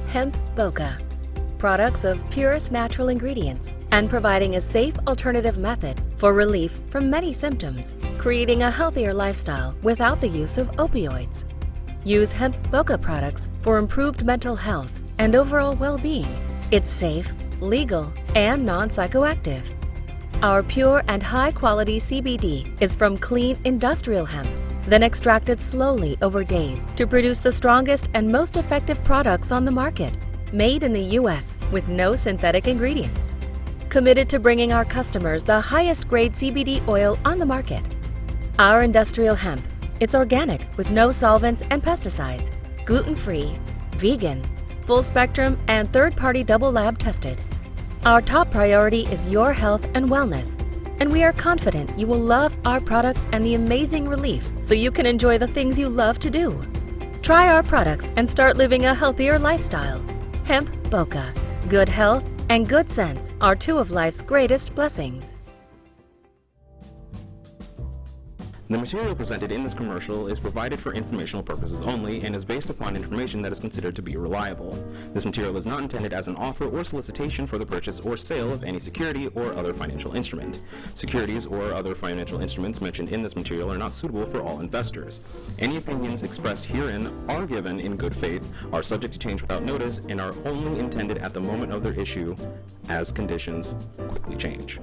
Hemp Boca. Products of purest natural ingredients and providing a safe alternative method for relief from many symptoms, creating a healthier lifestyle without the use of opioids. Use Hemp Boca products for improved mental health and overall well-being. It's safe, legal, and non-psychoactive. Our pure and high-quality CBD is from clean industrial hemp, then extracted slowly over days to produce the strongest and most effective products on the market, made in the U.S. with no synthetic ingredients. Committed to bringing our customers the highest grade CBD oil on the market. Our industrial hemp, it's organic with no solvents and pesticides, gluten-free, vegan, full spectrum, and third-party double lab tested. Our top priority is your health and wellness, and we are confident you will love our products and the amazing relief so you can enjoy the things you love to do. Try our products and start living a healthier lifestyle. Hemp Boca. Good health and good sense are two of life's greatest blessings. The material presented in this commercial is provided for informational purposes only and is based upon information that is considered to be reliable. This material is not intended as an offer or solicitation for the purchase or sale of any security or other financial instrument. Securities or other financial instruments mentioned in this material are not suitable for all investors. Any opinions expressed herein are given in good faith, are subject to change without notice, and are only intended at the moment of their issue as conditions quickly change.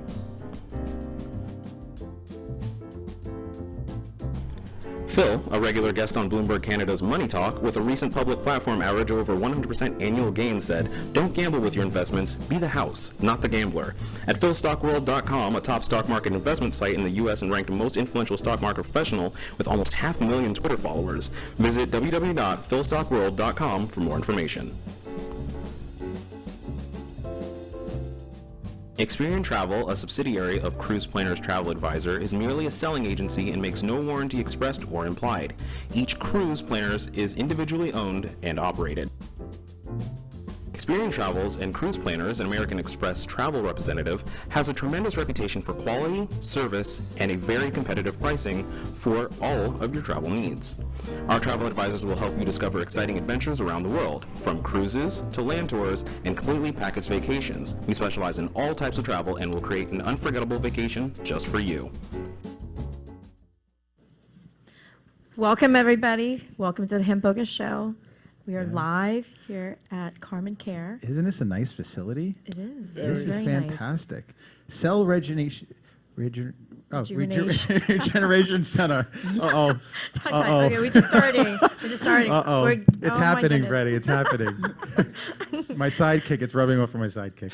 Phil, a regular guest on Bloomberg Canada's Money Talk, with a recent public platform average of over 100% annual gain, said, "Don't gamble with your investments, be the house, not the gambler." At philstockworld.com, a top stock market investment site in the U.S. and ranked the most influential stock market professional with almost 500,000 Twitter followers. Visit www.philstockworld.com for more information. Experian Travel, a subsidiary of Cruise Planners Travel Advisor, is merely a selling agency and makes no warranty expressed or implied. Each cruise planners is individually owned and operated. Experian Travels and Cruise Planners, an American Express travel representative, has a tremendous reputation for quality, service, and a very competitive pricing for all of your travel needs. Our travel advisors will help you discover exciting adventures around the world, from cruises to land tours and completely packaged vacations. We specialize in all types of travel and will create an unforgettable vacation just for you. Welcome, everybody. Welcome to the Hemp Boca Show. We are live here at Carmen Care. Isn't this a nice facility? It is. This is very fantastic. Cell Regeneration Center. Uh-oh. Okay, we're just starting. Uh-oh. It's happening, Freddie. It's happening. My sidekick. It's rubbing off on my sidekick.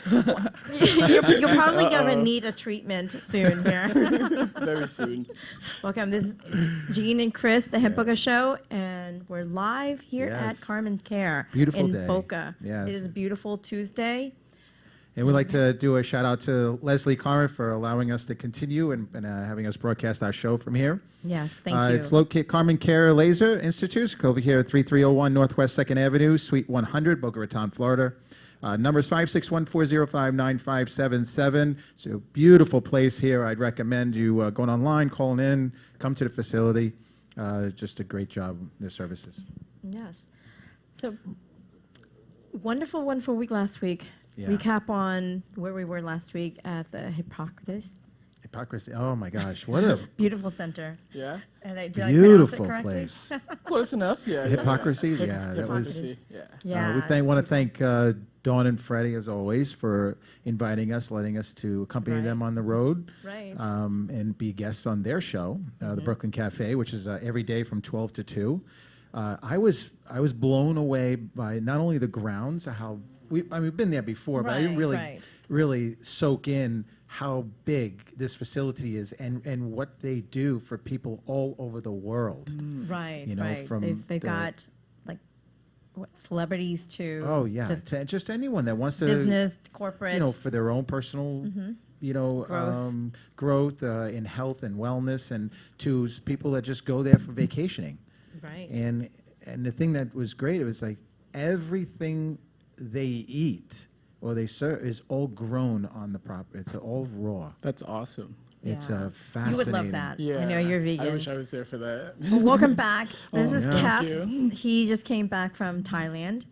You're probably going to need a treatment soon here. Very soon. Welcome. This is Jean and Chris, the Hemp Boca Show, and we're live here at Carmen Care Beautiful in day. Boca. Yes. It is a beautiful Tuesday. And we'd like to do a shout out to Leslie Carmen for allowing us to continue and having us broadcast our show from here. Yes, thank you. It's located Carmen Care Laser Institute, over here at 3301 Northwest 2nd Avenue, Suite 100, Boca Raton, Florida. Numbers 561-405-9577. It's a beautiful place here. I'd recommend you going online, calling in, come to the facility. Just a great job, their services. Yes. So, wonderful week last week. Yeah. Recap on where we were last week at the Hippocrates. Hypocrisy. Oh my gosh, what a Beautiful center. Yeah. And did I pronounce it beautiful correctly? place. Close enough. Yeah. Hypocrisy. Yeah. Yeah, that was. Hypocrisy. Yeah. Yeah. We want to thank Dawn and Freddie, as always, for inviting us, letting us to accompany Right. them on the road, Right. and be guests on their show, the Brooklyn Cafe, which is every day from 12 to 2. I was blown away by not only the grounds, we've been there before, but I didn't really soak in how big this facility is and what they do for people all over the world. Right. You know, right. from They've got like celebrities to just anyone that wants to business, corporate, for their own personal growth in health and wellness, and to people that just go there for vacationing. Right. And the thing that was great, it was like everything they eat or they serve is all grown on the property. It's all raw. That's awesome. It's Yeah. fascinating. You would love that. Yeah. I know you're vegan. I wish I was there for that. Well, welcome back. This is yeah. Kev. Thank you. He just came back from Thailand.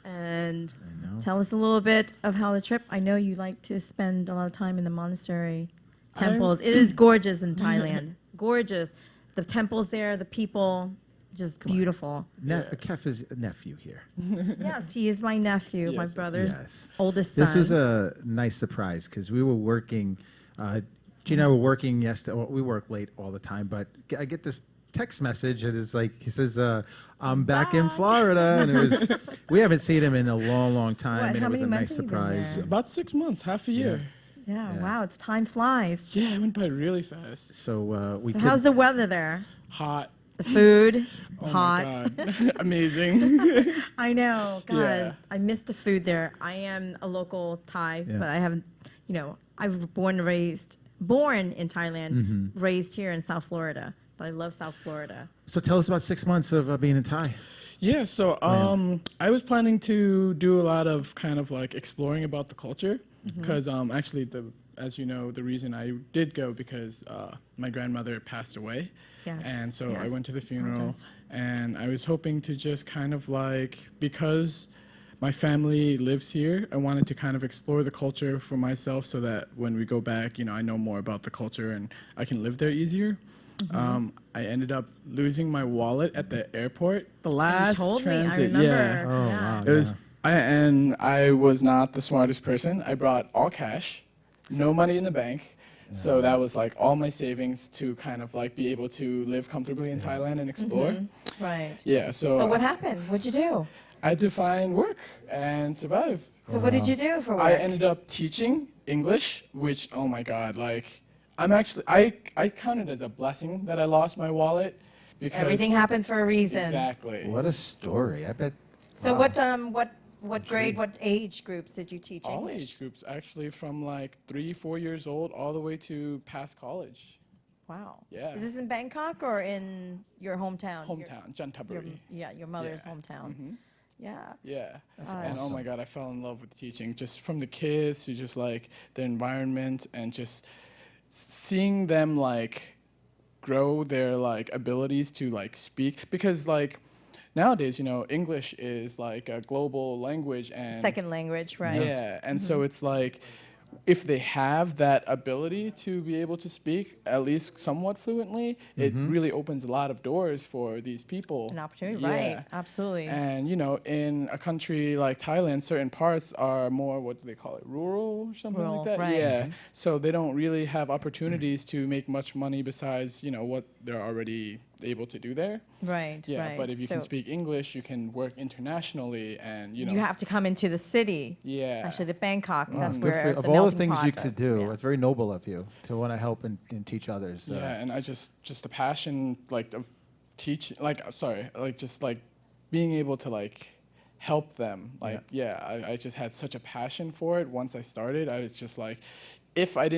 and know. tell us a little bit of how the trip. I know you like to spend a lot of time in the monastery temples. It is gorgeous in Thailand. Gorgeous. The temples there, the people, just beautiful. Kef is a nephew here. Yes, he is my nephew, my Yes, brother's Yes. oldest son. This was a nice surprise because we were working. Gina and I were working yesterday. Well, we work late all the time, but I get this text message and it's like he says, "I'm back in Florida," and it was. We haven't seen him in a long, long time, What, and how it was many a months nice have you been surprise. there? About 6 months, half a year. Yeah, Yeah. wow, it's time flies. Yeah, it went by really fast. So we. So how's the weather there? Hot. The food, Oh hot. my God. Amazing. I know. Gosh, Yeah. I miss the food there. I am a local Thai, Yeah. but I haven't, I've born in Thailand, raised here in South Florida. But I love South Florida. So tell us about 6 months of being in Thai. Yeah, so I was planning to do a lot of kind of like exploring about the culture because actually as you know, the reason I did go because my grandmother passed away. Yes, And so I yes. went to the funeral Apologize. and I was hoping to just kind of like, because my family lives here, I wanted to kind of explore the culture for myself so that when we go back, I know more about the culture and I can live there easier. I ended up losing my wallet at the airport. The last You told me. I transit, remember. yeah. Oh, wow. It was, I was not the smartest person. I brought all cash, no money in the bank. So that was like all my savings to kind of like be able to live comfortably in Thailand and explore. Right. Yeah, So what happened? What'd you do? I had to find work and survive. So what did you do for work? I ended up teaching English, which, oh my God, like, I count it as a blessing that I lost my wallet because Everything happened for a reason. Exactly. What a story! I bet. So wow. what grade, what age groups did you teach All English? age groups, actually, from like 3, 4 years old all the way to past college. Wow. Yeah. Is this in Bangkok or in your hometown? Hometown, Jantaburi. Your mother's Yeah. hometown. Yeah. Yeah. awesome. And oh my God, I fell in love with teaching just from the kids to just like the environment and just seeing them like grow their like abilities to like speak because like nowadays, English is like a global language and Second language, right? yeah, and so it's like if they have that ability to be able to speak at least somewhat fluently, it really opens a lot of doors for these people. An opportunity, Yeah. right? Absolutely. And in a country like Thailand, certain parts are more, what do they call it, rural or something Rural, like that? right. Yeah. So they don't really have opportunities to make much money besides, what they're already able to do there. Right, Yeah. right. But if you can So speak English, you can work internationally and, you have to come into the city. yeah. Actually, the Bangkok. Wow, That's good where for- the of all the melting things you pot could of- do, yeah. it's very noble of you to want to help and teach others. Yeah, and I just the passion like of teaching, like just like being able to like help them. Like I just had such a passion for it. Once I started, I was just like, if they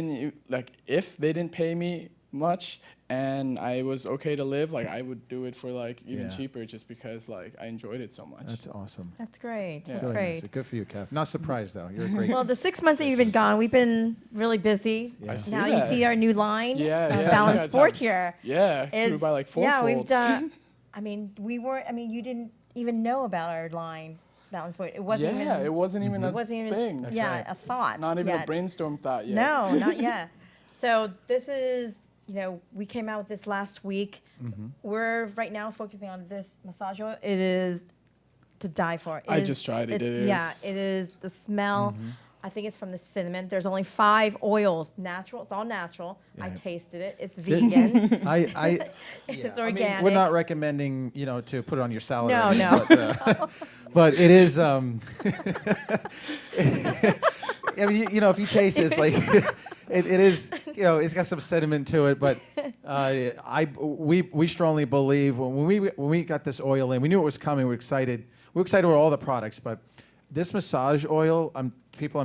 didn't pay me much and I was okay to live, like I would do it for like even Yeah. cheaper just because like I enjoyed it so much. That's awesome. That's great. Yeah. That's Really great. nice. Good for you, Kev. Not surprised though. You're a great. Well, the 6 months that you've been gone, we've been really busy. Yeah. I see Now that. you see our new line, Yeah, you Balance guys Sport have- here. Yeah, grew Is- by like 4 yeah, we've folds. done. You didn't even know about our line, Balance Sport. It wasn't Yeah, even. it wasn't even a wasn't even. thing. Yeah, a thought. Not even yet. a brainstorm thought yet. No, not yet. So this is, we came out with this last week. We're right now focusing on this massage oil. It is to die for. I just tried it. It Yeah, is- it is the smell. I think it's from the cinnamon. There's only 5 oils, natural. It's all natural. I Yeah. tasted it. It's vegan. It's organic. we're not recommending to put it on your salad. No, or anything, no. but it is. I mean, if you taste it, it's like it is. It's got some sediment to it. But we strongly believe when we got this oil in, we knew it was coming. We're excited. We're excited with all the products, but this massage oil, I'm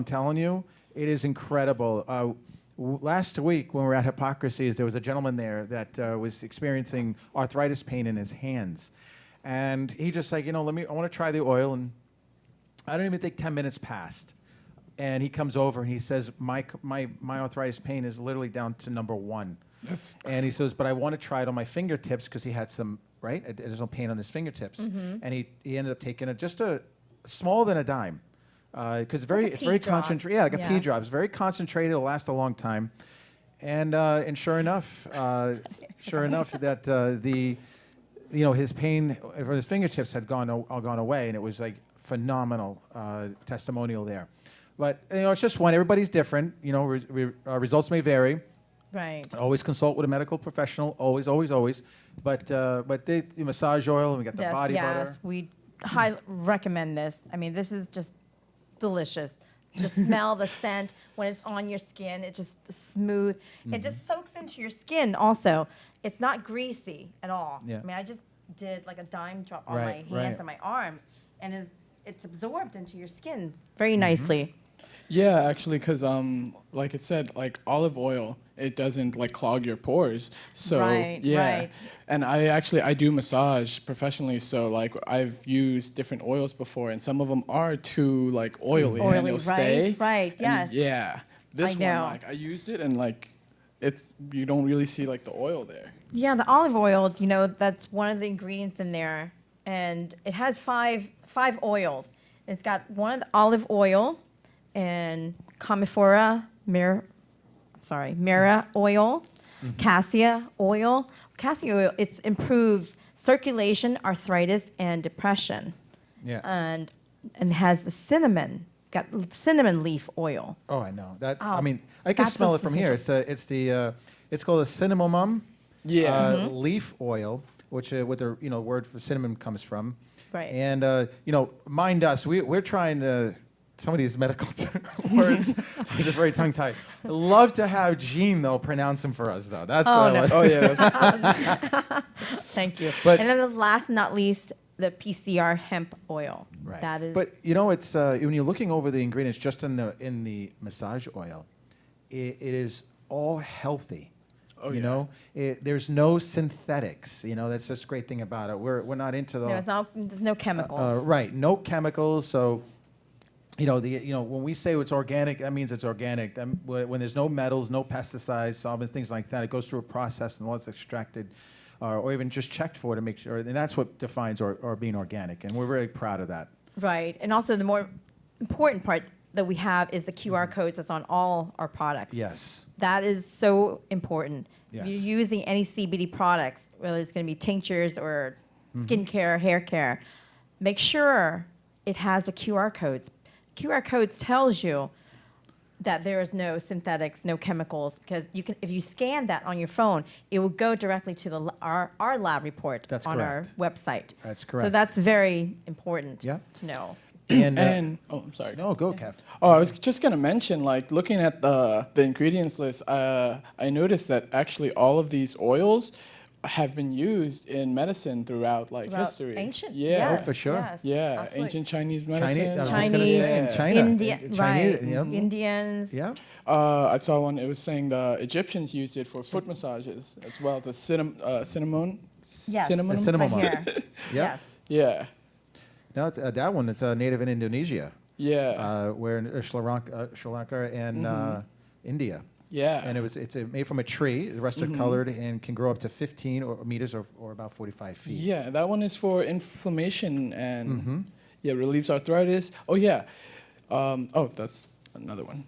telling you, it is incredible. Last week when we were at Hippocracies, there was a gentleman there that was experiencing arthritis pain in his hands, and he just like, I want to try the oil, and I don't even think 10 minutes passed, and he comes over and he says, my arthritis pain is literally down to number 1, and he says, but I want to try it on my fingertips because he had some additional pain on his fingertips, and he ended up taking just a smaller than a dime, because it's very pea drop. concentrated. Yeah, like a pea Yes. drop. It's very concentrated. It'll last a long time, and sure enough, that the his pain from his fingertips had gone away, and it was like phenomenal testimonial there. But it's just one. Everybody's different. Results may vary. Right. Always consult with a medical professional. Always, always, always. But the massage oil, and we got the body butter. We highly recommend this. I mean, this is just delicious. The smell, the scent, when it's on your skin, it's just smooth. It just soaks into your skin also. It's not greasy at all. Yeah. I mean, I just did like a dime drop on Right, my hands right. and my arms, and it's absorbed into your skin very nicely. Yeah, actually, because like it said, like olive oil, it doesn't like clog your pores. So Right, yeah, right. and I do massage professionally, so like I've used different oils before, and some of them are too like oily, and Oily, they'll stay. right, And yes. yeah, this I know. one like I used it, and like you don't really see like the oil there. Yeah, the olive oil, that's one of the ingredients in there. And it has five oils. It's got one of the olive oil and Commiphora mira oil, cassia oil. Cassia oil, it improves circulation, arthritis, and depression. Yeah. And has the got cinnamon leaf oil. Oh, I know that. Oh, I mean, I can that's smell a it from here. It's called a cinnamomum Yeah. leaf oil, which with the word for cinnamon comes from. Right. And mind us, we're trying to. Some of these medical words are very tongue-tied. Love to have Jean though pronounce them for us though. That's what I no. like. Oh yeah. That's, Thank you. But- And then the last but not least, the PCR hemp oil. Right. That is. But it's when you're looking over the ingredients just in the massage oil, it is all healthy. Oh, you yeah. know, there's no synthetics. That's just a great thing about it. We're not into the there's no chemicals. right. No chemicals. So, when we say it's organic, that means it's organic. When there's no metals, no pesticides, solvents, things like that, it goes through a process and once extracted, or even just checked for to make sure. And that's what defines or being organic. And we're very proud of that. Right. And also the more important part that we have is the QR codes that's on all our products. Yes. That is so important. If Yes. you're using any CBD products, whether it's going to be tinctures or skincare, hair care, make sure it has the QR codes. QR codes tells you that there is no synthetics, no chemicals, because if you scan that on your phone, it will go directly to our lab report That's on correct. our website. That's So correct. that's very important Yeah. to know. And, and I'm sorry. no, go, Kev. Oh, I was just gonna mention, like looking at the ingredients list, I noticed that actually all of these oils have been used in medicine throughout Throughout history. ancient, Yeah. yes, Oh, for sure. yes, Yeah, absolutely. ancient Chinese Chinese, medicine. I was just gonna Chinese, say in China. India, Chinese, right? yep. Indians. Yeah. I saw one. It was saying the Egyptians used it for foot massages as well. The cinnamon. Yes. Cinnamon. The cinnamon. Right here. Yes. Yeah. No, it's, that one. It's native in Indonesia, Yeah. where in Sri Lanka and India. Yeah. And it's made from a tree, rusted colored, and can grow up to 15 meters or about 45 feet. Yeah, that one is for inflammation and relieves arthritis. Oh yeah. That's another one.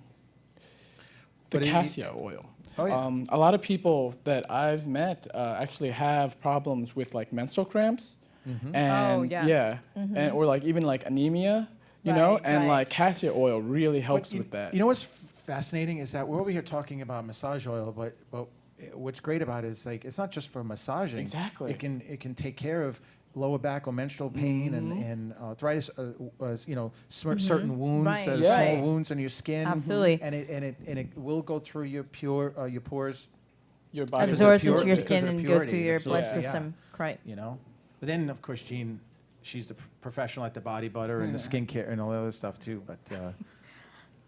The But it- cassia oil. Oh, yeah. A lot of people that I've met actually have problems with like menstrual cramps. And Oh, yes. yeah, and or like even like anemia, you know, Right, and right. like cassia oil really helps But with that. You know what's fascinating is that we're over here talking about massage oil, but what's great about it is like it's not just for massaging. Exactly. It can take care of lower back or menstrual pain and arthritis, certain wounds, Right, small right. wounds on your skin. Absolutely. And it will go through your pores. Your body Absorbs pure- into your because skin of and goes purity, through your blood absolutely. Yeah. system. Right. But then of course Jean, she's the professional at the body butter and the skincare and all the other stuff too. But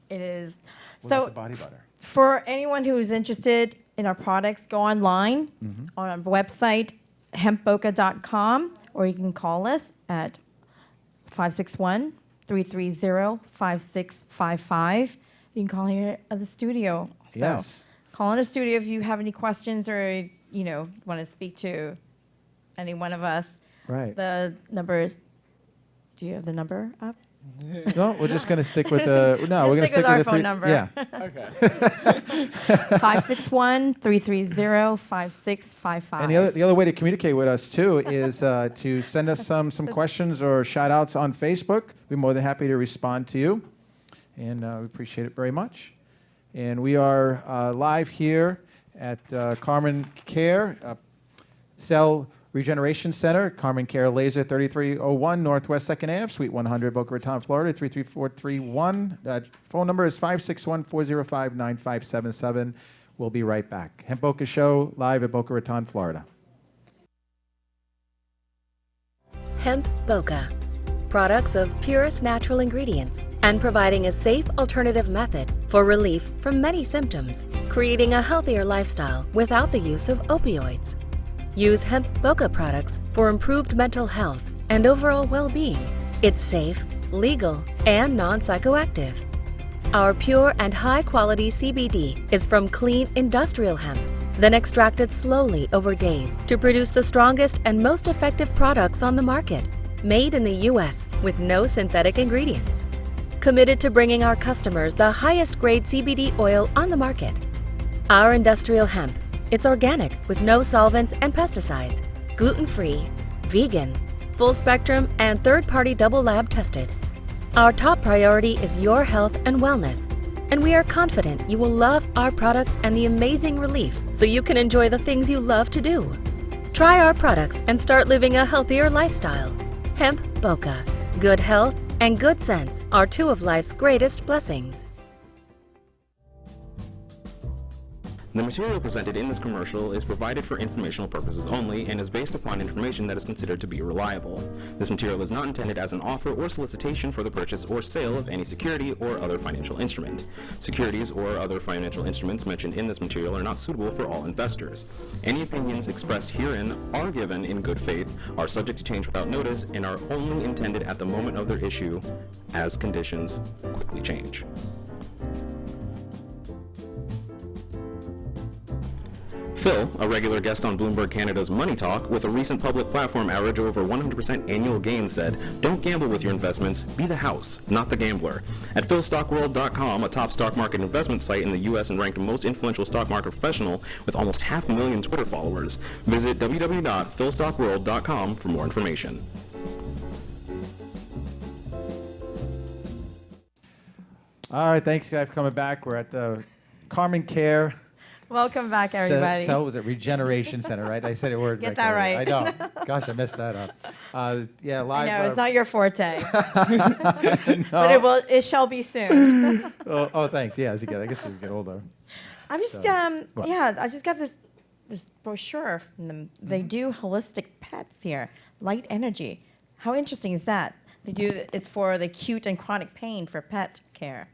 It is. what So about the body butter? for anyone who is interested in our products, go online on our website, hempboca.com, or you can call us at 561-330-5655. You can call here at the studio. So Yes. call in the studio if you have any questions or, want to speak to any one of us. Right. The number is, do you have the number up? No, we're just going to stick with the. No, we're going to stick stick with our the phone three- number. Yeah. Okay. 561-330-5655. And the other way to communicate with us too is to send us some questions or shout outs on Facebook. We're more than happy to respond to you, and we appreciate it very much. And we are live here at Carmen Care Cell Regeneration Center, Carmen Care Laser, 3301 Northwest 2nd Ave, Suite 100, Boca Raton, Florida, 33431. Phone number is 561-405-9577. We'll be right back. Hemp Boca Show, live at Boca Raton, Florida. Hemp Boca. Products of purest natural ingredients and providing a safe alternative method for relief from many symptoms, creating a healthier lifestyle without the use of opioids. Use Hemp Boca products for improved mental health and overall well-being. It's safe, legal, and non-psychoactive. Our pure and high-quality CBD is from clean industrial hemp, then extracted slowly over days to produce the strongest and most effective products on the market, made in the U.S. with no synthetic ingredients. Committed to bringing our customers the highest grade CBD oil on the market. Our industrial hemp, it's organic with no solvents and pesticides, gluten-free, vegan, full spectrum, and third-party double lab tested. Our top priority is your health and wellness, and we are confident you will love our products and the amazing relief so you can enjoy the things you love to do. Try our products and start living a healthier lifestyle. Hemp Boca. Good health and good sense are two of life's greatest blessings. The material presented in this commercial is provided for informational purposes only and is based upon information that is considered to be reliable. This material is not intended as an offer or solicitation for the purchase or sale of any security or other financial instrument. Securities or other financial instruments mentioned in this material are not suitable for all investors. Any opinions expressed herein are given in good faith, are subject to change without notice, and are only intended at the moment of their issue as conditions quickly change. Phil, a regular guest on Bloomberg Canada's Money Talk, with a recent public platform average over 100% annual gain, said, "Don't gamble with your investments, be the house, not the gambler." At philstockworld.com, a top stock market investment site in the U.S. and ranked most influential stock market professional with almost 500,000 Twitter followers. Visit www.philstockworld.com for more information. All right, thanks guys for coming back. We're at the Carmen Care. Welcome back, everybody. So was it Regeneration Center, right? I said a word. Get that right. I know. Gosh, I messed that up. Yeah, live. I know, it's not your forte. But it shall be soon. oh, thanks. Yeah, as you get, I guess as you get older. I'm just, what? I just got this brochure from them. They do holistic pets here, light energy. How interesting is that? It's for the acute and chronic pain for pet care.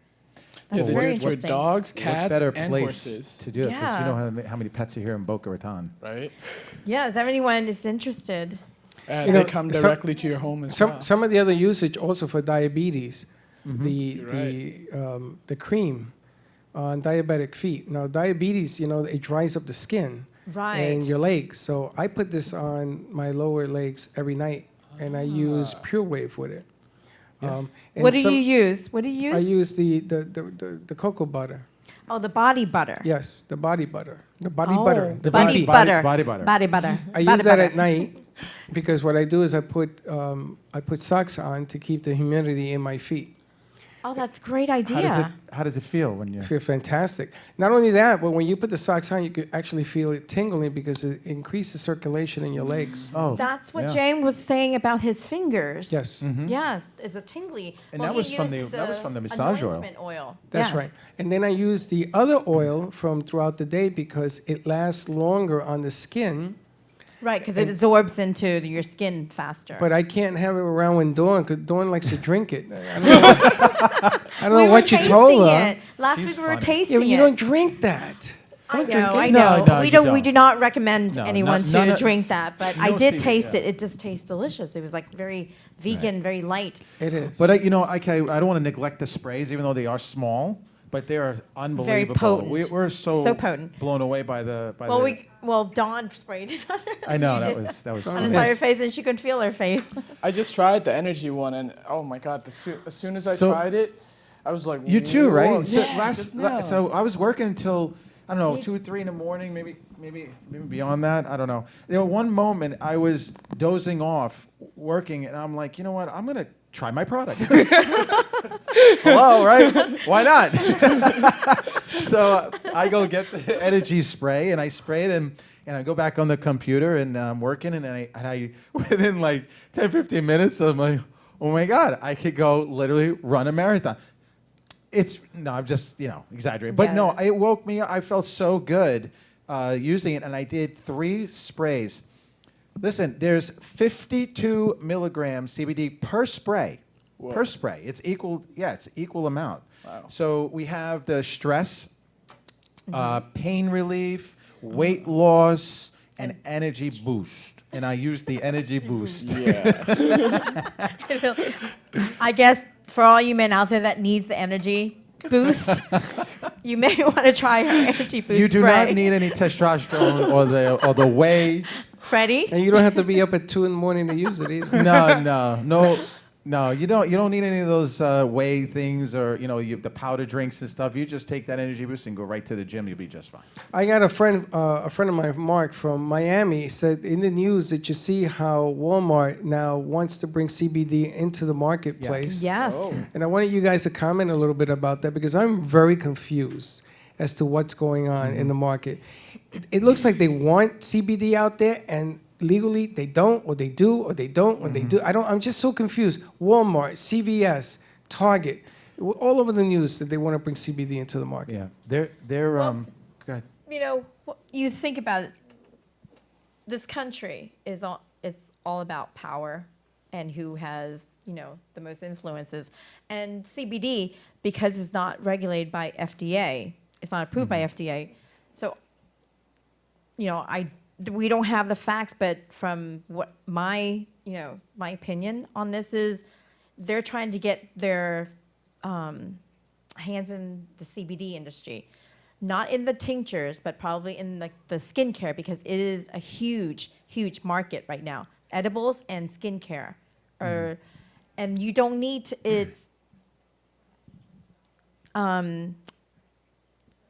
That's Yeah, very they do it for interesting. dogs, What cats, better and place horses. to do it? Because Yeah. you know how many pets are here in Boca Raton. Right? Yeah, if anyone is interested. And You they know, come some- directly to your home as well. Some of the other usage also for diabetes, You're right. the cream on diabetic feet. Now diabetes, it dries up the skin Right. and your legs. So I put this on my lower legs every night, and I use Pure Wave with it. And What do you use? What do you use? I use the cocoa butter. Oh, the body butter. Yes, the body butter. The body Oh, butter. the body body- butter. body butter. Body butter. I Body use that butter. at night because what I do is I put socks on to keep the humidity in my feet. Oh, that's a great How idea. does it feel when you? I feel fantastic. Not only that, but when you put the socks on, you could actually feel it tingling because it increases circulation in your legs. Oh, That's what yeah. James was saying about his fingers. Yes, Yes, it's a tingly. And well, that was he from the- used that was from the massage oil. anointment oil. that's Yes. right. And then I use the other oil from throughout the day because it lasts longer on the skin. Right, because it absorbs into your skin faster. But I can't have it around when because Dawn likes to drink it. I don't know we were what you tasting told her. it. Last She's week we were funny. tasting You it. don't drink that. I Don't drink know, it. I No, know. no, we you don't. We don't. do not recommend No, anyone none to of- drink that. But I no did secret, taste yeah. it. It just tastes delicious. It was like very vegan, very light. It is. But I don't want to neglect the sprays, even though they are small. but they are unbelievable. potent. We're so, So potent. blown away by the. By Well, the, Dawn sprayed it on her. I know You did. that was On fun. the side of her face, and she couldn't feel her face. I just tried the energy one, and oh my god, as soon as I So- tried it, I was like, You too, "Whoa." right? So, Yeah, just now. so I was working until I don't know 2 or 3 in the morning, maybe beyond that. I don't know. There was one moment I was dozing off working, and I'm like, you know what? I'm gonna try my product. Hello, right? Why not? So I go get the energy spray, and I spray it, and I go back on the computer, and I'm working, and I within like 10, 15 minutes, I'm like, oh my God, I could go literally run a marathon. I'm just, exaggerating. But Yeah. no, it woke me up. I felt so good using it, and I did 3 sprays. Listen, there's 52 milligrams CBD per spray. Whoa. Per spray. It's equal amount. Wow. So we have the stress, pain relief, weight loss, and energy boost. And I use the energy boost. Yeah. I guess for all you men out there that needs the energy boost, you may want to try her energy boost You do spray. not need any testosterone or the whey. Freddie? And you don't have to be up at 2 in the morning to use it either. No. You don't need any of those whey things or the powder drinks and stuff. You just take that energy boost and go right to the gym. You'll be just fine. I got a friend of mine, Mark from Miami, said in the news that you see how Walmart now wants to bring CBD into the marketplace. Yes. Oh. And I wanted you guys to comment a little bit about that because I'm very confused as to what's going on in the market. It looks like they want CBD out there, and legally they don't, or they do, or they don't, or they do. I'm just so confused. Walmart, CVS, Target, all over the news that they want to bring CBD into the market. Yeah, they're go ahead. You think about it, this country is all about power and who has, the most influences. And CBD, because it's not regulated by FDA, it's not approved by FDA. So, we don't have the facts, but from what my opinion on this is, they're trying to get their hands in the CBD industry, not in the tinctures, but probably in the skincare, because it is a huge, huge market right now. Edibles and skincare, and you don't need to, it's.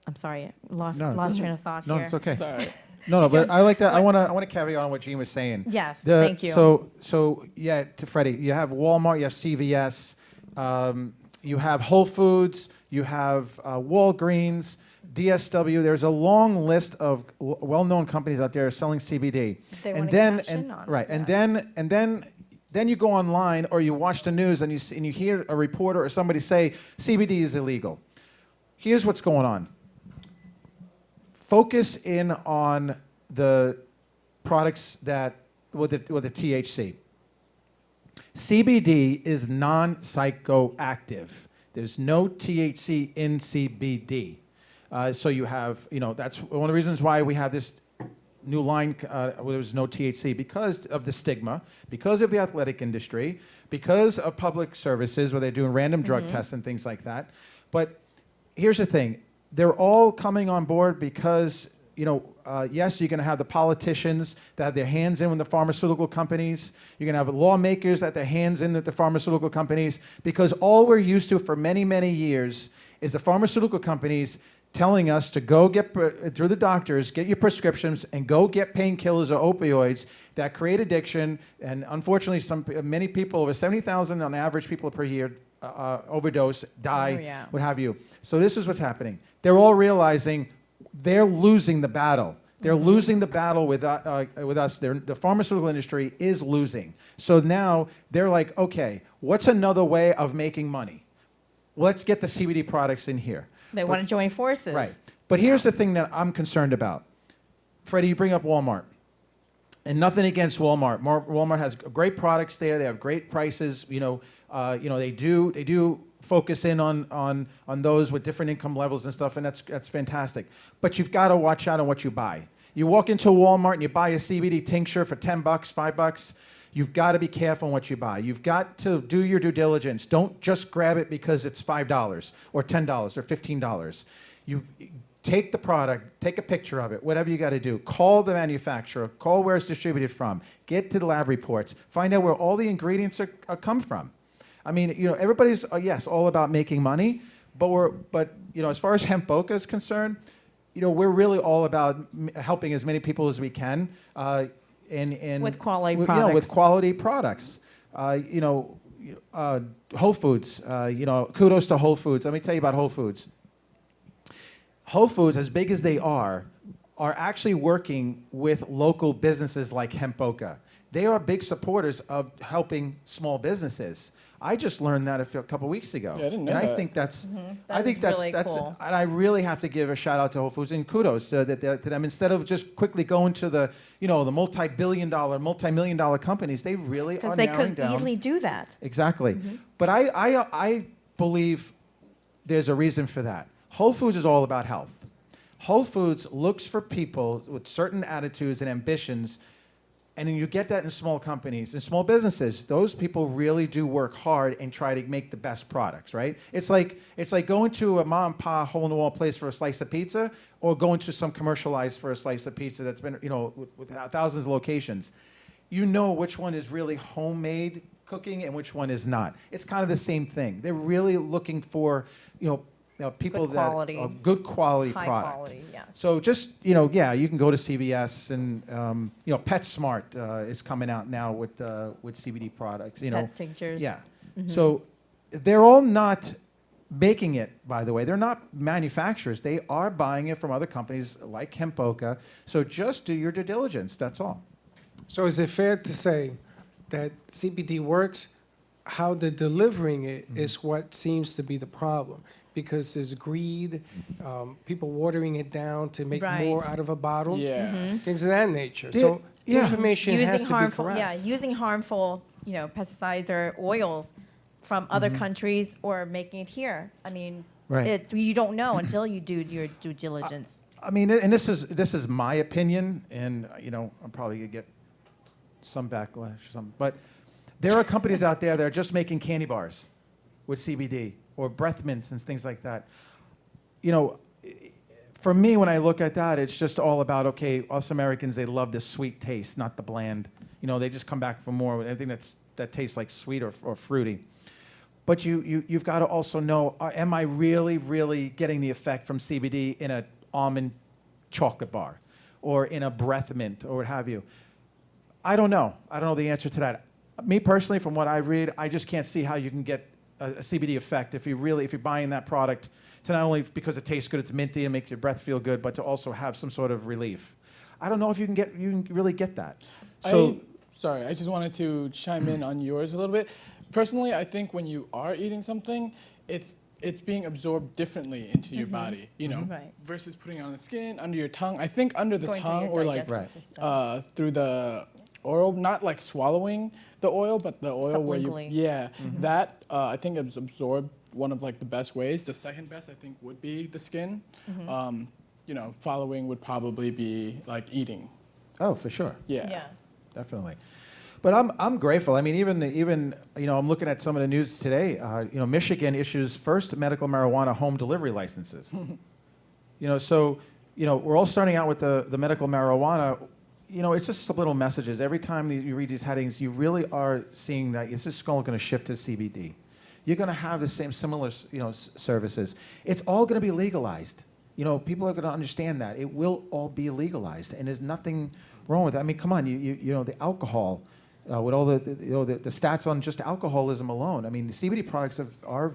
I'm sorry, lost train of thought No, here. it's okay. It's all right. No, but I like that. I want to carry on what Jean was saying. Yes, thank you. So yeah, to Freddie, you have Walmart, you have CVS, you have Whole Foods, you have Walgreens, DSW. There's a long list of well-known companies out there selling CBD. They and wanna then cash in on it, right, and yes. then you go online or you watch the news and you hear a reporter or somebody say CBD is illegal. Here's what's going on. Focus in on the products with the THC. CBD is non-psychoactive. There's no THC in CBD. So you have, that's one of the reasons why we have this new line where there's no THC, because of the stigma, because of the athletic industry, because of public services where they're doing random drug tests and things like that. But here's the thing. They're all coming on board because, yes, you're going to have the politicians that have their hands in with the pharmaceutical companies. You're going to have lawmakers that have their hands in with the pharmaceutical companies, because all we're used to for many, many years is the pharmaceutical companies telling us to go get, through the doctors, get your prescriptions and go get painkillers or opioids that create addiction. And unfortunately, many people, over 70,000 on average people per year, overdose, die, Oh, yeah. what have you. So this is what's happening. They're all realizing they're losing the battle. They're losing the battle with us. The pharmaceutical industry is losing. So now they're like, okay, what's another way of making money? Let's get the CBD products in here. They want to join forces. Right. But here's the thing that I'm concerned about. Freddie, you bring up Walmart. And nothing against Walmart. Walmart has great products there. They have great prices. They do focus in on those with different income levels and stuff, and that's fantastic. But you've got to watch out on what you buy. You walk into Walmart and you buy a CBD tincture for $10, $5. You've got to be careful in what you buy. You've got to do your due diligence. Don't just grab it because it's $5 or $10 or $15. You take the product, take a picture of it, whatever you got to do. Call the manufacturer, call where it's distributed from, get to the lab reports, find out where all the ingredients are come from. I mean, everybody's, yes, all about making money, but as far as Hemp Boca is concerned, we're really all about helping as many people as we can. And With quality with products. quality products. Whole Foods, kudos to Whole Foods. Let me tell you about Whole Foods. Whole Foods, as big as they are actually working with local businesses like Hemp Boca. They are big supporters of helping small businesses. I just learned that a couple weeks ago. Yeah, I didn't know and that. I think that's, That is really cool. and I really have to give a shout out to Whole Foods and kudos to them. Instead of just quickly going to the multi-million dollar companies, they really are Because they narrowing could down. easily do that. Exactly. But I believe there's a reason for that. Whole Foods is all about health. Whole Foods looks for people with certain attitudes and ambitions, and then you get that in small companies and small businesses. Those people really do work hard and try to make the best products, right? It's like going to a mom and pop hole-in-the-wall place for a slice of pizza, or going to some commercialized for a slice of pizza that's been, with thousands of locations. You know which one is really homemade cooking and which one is not. It's kind of the same thing. They're really looking for, people Good quality. that are good quality High product. quality, yes. So just, you can go to CVS and, PetSmart is coming out now with CBD products, Pet tinctures. Yeah. So they're all not making it, by the way. They're not manufacturers. They are buying it from other companies like Hemp Boca. So just do your due diligence. That's all. So is it fair to say that CBD works? How they're delivering it is what seems to be the problem, because there's greed, people watering it down to make Right. more out of a bottle, Yeah. things of that nature. Yeah, So the yeah. information has Using to be harmful, correct. using harmful, pesticides or oils from other countries or making it here. I mean, Right. you don't know until you do your due diligence. I mean, and this is my opinion, and I'm probably gonna get some backlash or something, but there are companies out there that are just making candy bars with CBD or breath mints and things like that. For me, when I look at that, it's just all about, okay, us Americans, they love the sweet taste, not the bland. They just come back for more with anything that tastes like sweet or fruity. But you've got to also know, am I really, really getting the effect from CBD in an almond chocolate bar or in a breath mint or what have you? I don't know. I don't know the answer to that. Me personally, from what I read, I just can't see how you can get a CBD effect if you're buying that product to not only because it tastes good, it's minty and makes your breath feel good, but to also have some sort of relief. I don't know if you can really get that. So Sorry, I just wanted to chime in on yours a little bit. Personally, I think when you are eating something, it's being absorbed differently into your body, Right. versus putting it on the skin, under your tongue. I think under the Going through tongue your or like digestive system. through the oil, not like swallowing the oil, but the oil where you, Sublingually. that I think is absorbed one of like the best ways. The second best I think would be the skin. Following would probably be like eating. Oh, for sure. Yeah. Definitely. But I'm grateful. I mean, even I'm looking at some of the news today. Michigan issues first medical marijuana home delivery licenses. So we're all starting out with the medical marijuana. It's just some little messages. Every time you read these headings, you really are seeing that it's just going to shift to CBD. You're going to have the similar services. It's all going to be legalized. People are going to understand that it will all be legalized, and there's nothing wrong with that. I mean, come on, the alcohol. With all the stats on just alcoholism alone, I mean, the CBD products are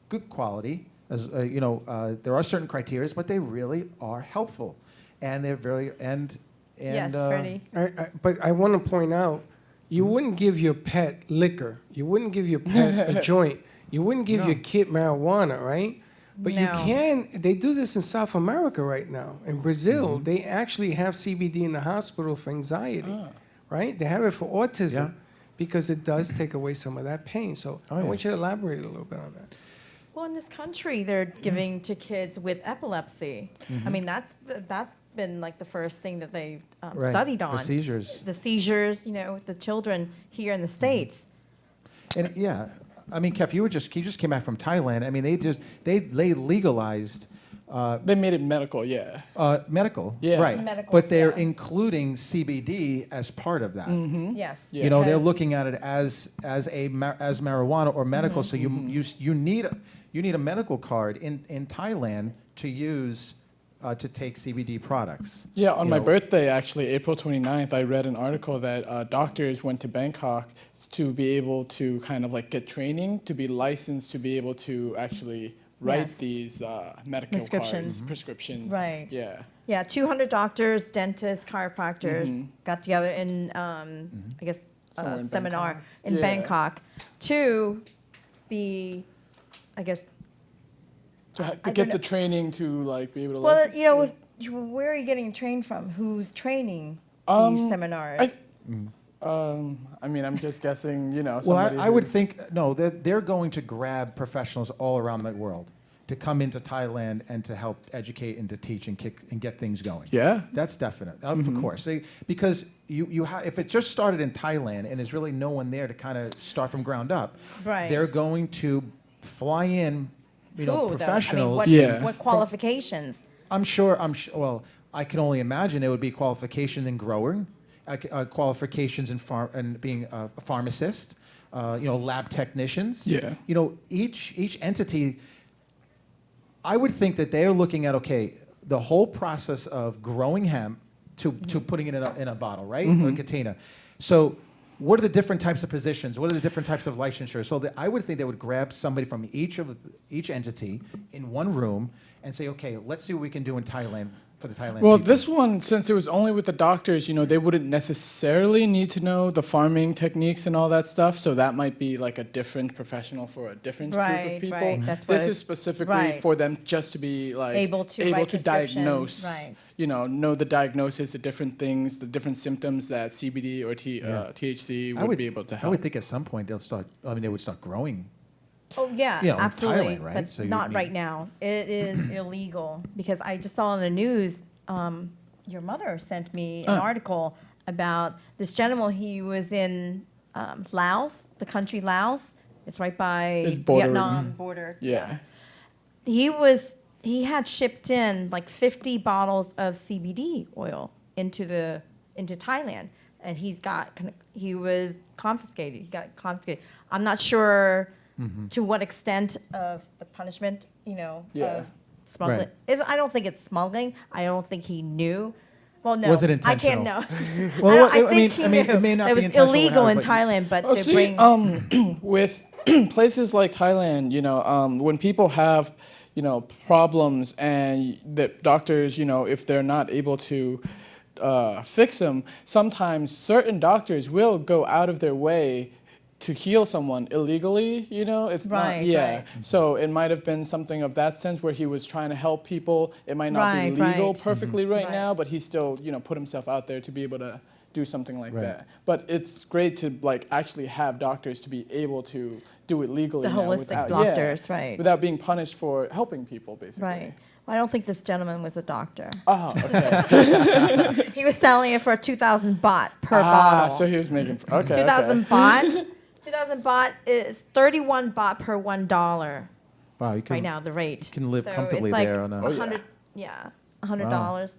good quality. As there are certain criteria, but they really are helpful, and they're very Yes, Freddie. But I want to point out, you wouldn't give your pet liquor. You wouldn't give your pet a joint. You wouldn't give your kid marijuana, right? But you No. can. They do this in South America right now. In Brazil, they actually have CBD in the hospital for anxiety, right? They have it for autism Yeah. because it does take away some of that pain. So Oh, I yeah. want you to elaborate a little bit on that. Well, in this country, they're giving to kids with epilepsy. I mean, that's been like the first thing that they've Right. studied on. The seizures. The seizures, with the children here in the States. And yeah, I mean, Kev, you just came back from Thailand. I mean, they legalized They made it medical, yeah. medical, Yeah. right? Medical, But they're yeah. including CBD as part of that. Yes. Yeah. You know, they're because- looking at it as marijuana or medical. So you need a medical card in Thailand to use to take CBD products. Yeah, on You my know, birthday, actually, April 29th, I read an article that doctors went to Bangkok to be able to kind of like get training, to be licensed, to be able to actually write Yes. these medical Prescriptions. cards, prescriptions. Right. Yeah. Yeah, 200 doctors, dentists, chiropractors got together in, I guess, Somewhere a in seminar Bangkok. in Yeah. Bangkok to be, I guess, To, I to don't get know. the training to like be able to well, license. where are you getting trained from? Who's training Um, these seminars? I mean, I'm just guessing, Well, somebody I would who's- think no. They're going to grab professionals all around the world to come into Thailand and to help educate and to teach and get things going. Yeah. That's definite, of course. Because if it just started in Thailand and there's really no one there to kind of start from ground up, Right. they're going to fly in, Who, though? I mean, professionals. Yeah. what qualifications? I'm sure. Well, I can only imagine it would be qualification in growing, qualifications in being a pharmacist, lab technicians. Yeah. Each entity. I would think that they're looking at the whole process of growing hemp to putting it in a bottle, right, or a container. So, what are the different types of positions? What are the different types of licensure? So I would think they would grab somebody from each entity in one room and say, okay, let's see what we can do in Thailand for the Thailand Well, people. this one, since it was only with the doctors, they wouldn't necessarily need to know the farming techniques and all that stuff. So that might be like a different professional for a different group Right, of people. right. That's what This it's- is specifically right. for them just to be like Able to write prescriptions, diagnose, right. know the diagnosis, the different things, the different symptoms that CBD or THC would be able to help. I would think at some point they would start growing. Oh, yeah, You know, in absolutely. Thailand, right? But So you not need- right now. It is illegal because I just saw on the news, your mother sent me an article about this gentleman. He was in Laos, the country Laos. It's right by It's border- Vietnam border. Yeah. He had shipped in like 50 bottles of CBD oil into Thailand, and he was confiscated. He got confiscated. I'm not sure to what extent of the punishment, Yeah. of smuggling. I don't think it's smuggling. I don't think he knew. Well, no, Was it I can't intentional? know. Well, I think he knew it may not it be was intentional, illegal in but- Thailand, but Oh, to see, bring with places like Thailand, when people have, problems and the doctors, if they're not able to fix them, sometimes certain doctors will go out of their way to heal someone illegally, it's Right, not, yeah. right. So it might have been something of that sense where he was trying to help people. It might not Right, be legal right. perfectly right Right. now, but he still, put himself out there to be able to do something like Right. that. But it's great to actually have doctors to be able to do it legally. The now holistic without, doctors, right. Without being punished for helping people, basically. right. Well, I don't think this gentleman was a doctor. Oh, okay. He was selling it for 2,000 baht per bottle. So he was making. Okay. 2,000 baht. 2,000 baht is 31 baht per $1 Wow, you can right now. The rate. can live So comfortably it's like there on a- Oh, yeah. 100. Yeah, $100.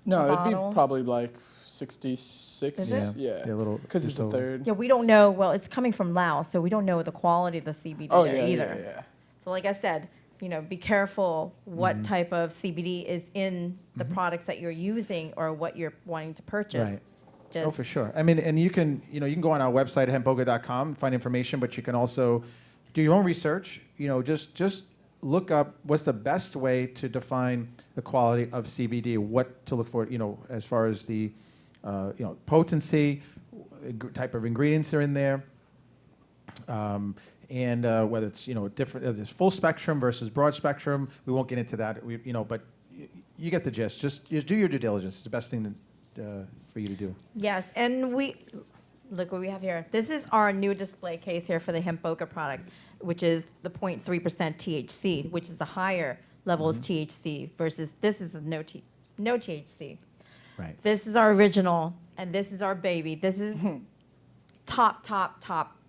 No, it'd bottle. be probably like 66. Is it? Yeah. Yeah, a little- Because it's just a a- third. Yeah, we don't know. Well, it's coming from Laos, so we don't know the quality of the CBD Oh there yeah, either. yeah. So, like I said, be careful what Mm-hmm. type of CBD is in the products that you're using or what you're wanting to purchase. Right. Just Oh, for sure. I mean, and you can go on our website, hempboga.com, find information, but you can also do your own research. Just look up what's the best way to define the quality of CBD, what to look for, as far as the, potency, type of ingredients are in there, and whether it's, different, there's full spectrum versus broad spectrum. We won't get into that, but you get the gist. Just do your due diligence. It's the best thing for you to do. Yes, and look what we have here. This is our new display case here for the Hemp Boga products. which is the 0.3% THC, which is a higher level of THC versus this is a no THC. Right. This is our original, and this is our baby. This is top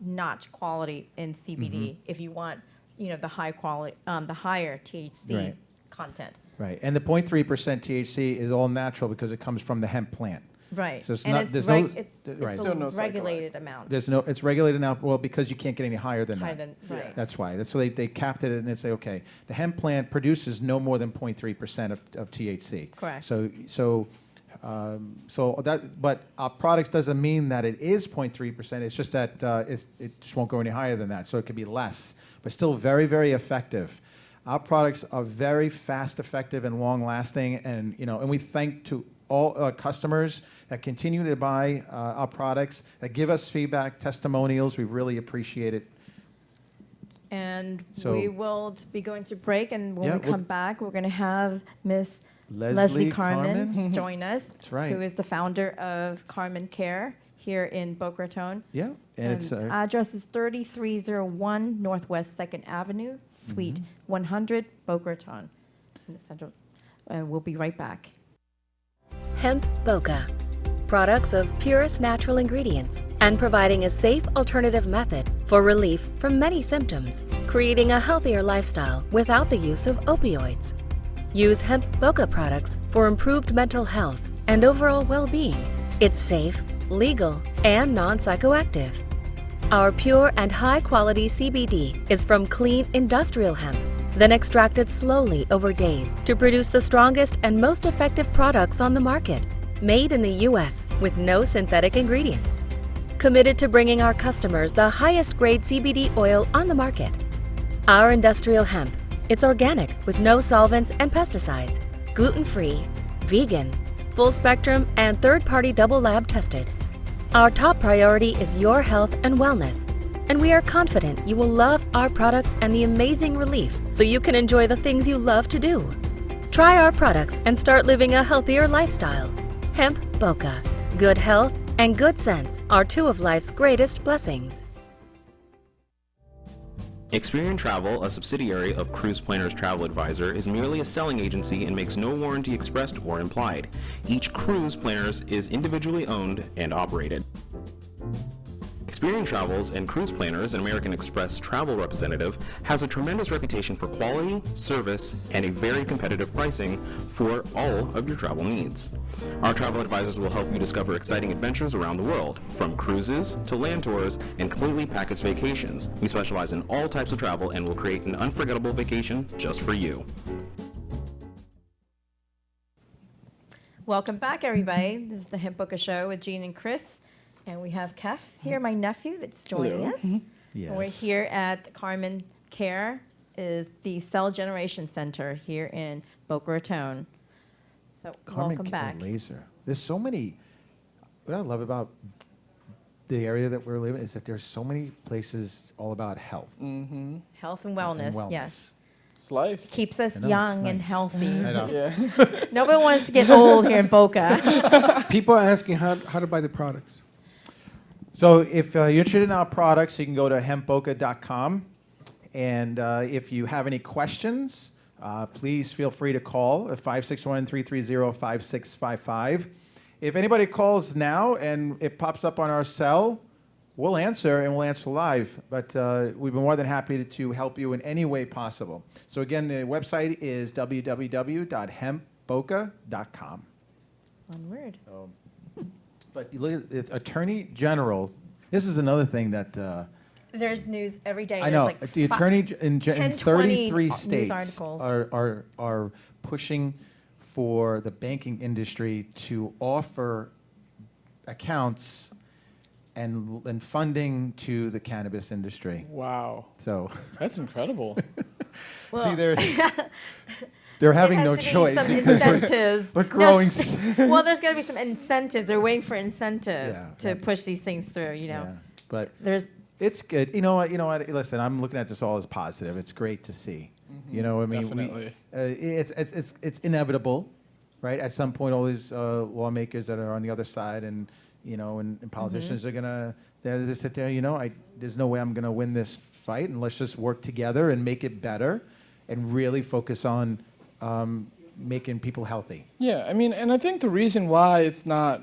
notch quality in CBD. If you want, the high quality, the higher THC Right. content. Right. And the 0.3% THC is all natural because it comes from the hemp plant. Right. So it's and not- it's, there's reg- no- it's, right. it's Still a no psychoactive. regulated amount. It's regulated now, well, because you can't get any higher than Higher that. than, right. That's why. So they capped it and they say, okay, the hemp plant produces no more than 0.3% of THC. Correct. So that, but our products doesn't mean that it is 0.3%. It's just that it just won't go any higher than that. So it could be less, but still very, very effective. Our products are very fast, effective, and long-lasting, and and we thank to all customers that continue to buy our products, that give us feedback, testimonials. We really appreciate it. And So- we will be going to break, and when Yeah, we we'll- come back, we're going to have Miss Leslie Leslie Carmen. Carmen join us. That's right. Who is the founder of Carmen Care here in Boca Raton. Yeah, and it's address is 3301 Northwest 2nd Avenue, Suite 100, Boca Raton. In the central. We'll be right back. Hemp Boca. Products of purest natural ingredients and providing a safe alternative method for relief from many symptoms, creating a healthier lifestyle without the use of opioids. Use Hemp Boca products for improved mental health and overall well-being. It's safe, legal, and non-psychoactive. Our pure and high-quality CBD is from clean industrial hemp, then extracted slowly over days to produce the strongest and most effective products on the market, made in the U.S. with no synthetic ingredients. Committed to bringing our customers the highest grade CBD oil on the market. Our industrial hemp, it's organic with no solvents and pesticides, gluten-free, vegan, full spectrum, and third-party double lab tested. Our top priority is your health and wellness, and we are confident you will love our products and the amazing relief so you can enjoy the things you love to do. Try our products and start living a healthier lifestyle. Hemp Boca. Good health and good sense are two of life's greatest blessings. Experian Travel, a subsidiary of Cruise Planners Travel Advisor, is merely a selling agency and makes no warranty expressed or implied. Each Cruise Planners is individually owned and operated. Experian Travels and Cruise Planners, an American Express travel representative, has a tremendous reputation for quality, service, and a very competitive pricing for all of your travel needs. Our travel advisors will help you discover exciting adventures around the world, from cruises to land tours and completely packaged vacations. We specialize in all types of travel and will create an unforgettable vacation just for you. Welcome back, everybody. This is the Hemp Boca Show with Jean and Chris. And we have Kev here, my nephew, that's joining Hello. us. And we're Yes. here at Carmen Care, is the Cell Generation Center here in Boca Raton. So Carmen welcome Care back. Laser. There's so many. What I love about the area that we're living is that there's so many places all about health. Health and wellness, and yes. It's life. Keeps us I know, young it's and nice. healthy. I know. Yeah. Nobody wants to get old here in Boca. People are asking how to buy the products. So if you're interested in our products, you can go to hempboca.com. And if you have any questions, please feel free to call at 561-330-5655. If anybody calls now and it pops up on our cell, we'll answer and we'll answer live. But we'd be more than happy to help you in any way possible. So again, the website is www.hempboca.com. One word. But you look at it's Attorney General. This is another thing that There's news every day. I There's know. like The attorney in 10, 33 20 news states articles. are pushing for the banking industry to offer accounts and funding to the cannabis industry. Wow. So That's incredible. see, they're having There no has to be choice some because incentives. we're growing. Well, there's got to be some incentives. They're waiting for incentives Yeah, to yeah. push these things through. You know, Yeah, but there's it's good. You know what? Listen, I'm looking at this all as positive. It's great to see. You know, I mean, Definitely. it's inevitable, right? At some point, all these lawmakers that are on the other side and politicians are they're gonna sit there. There's no way I'm gonna win this fight and let's just work together and make it better and really focus on making people healthy. Yeah, I mean, and I think the reason why it's not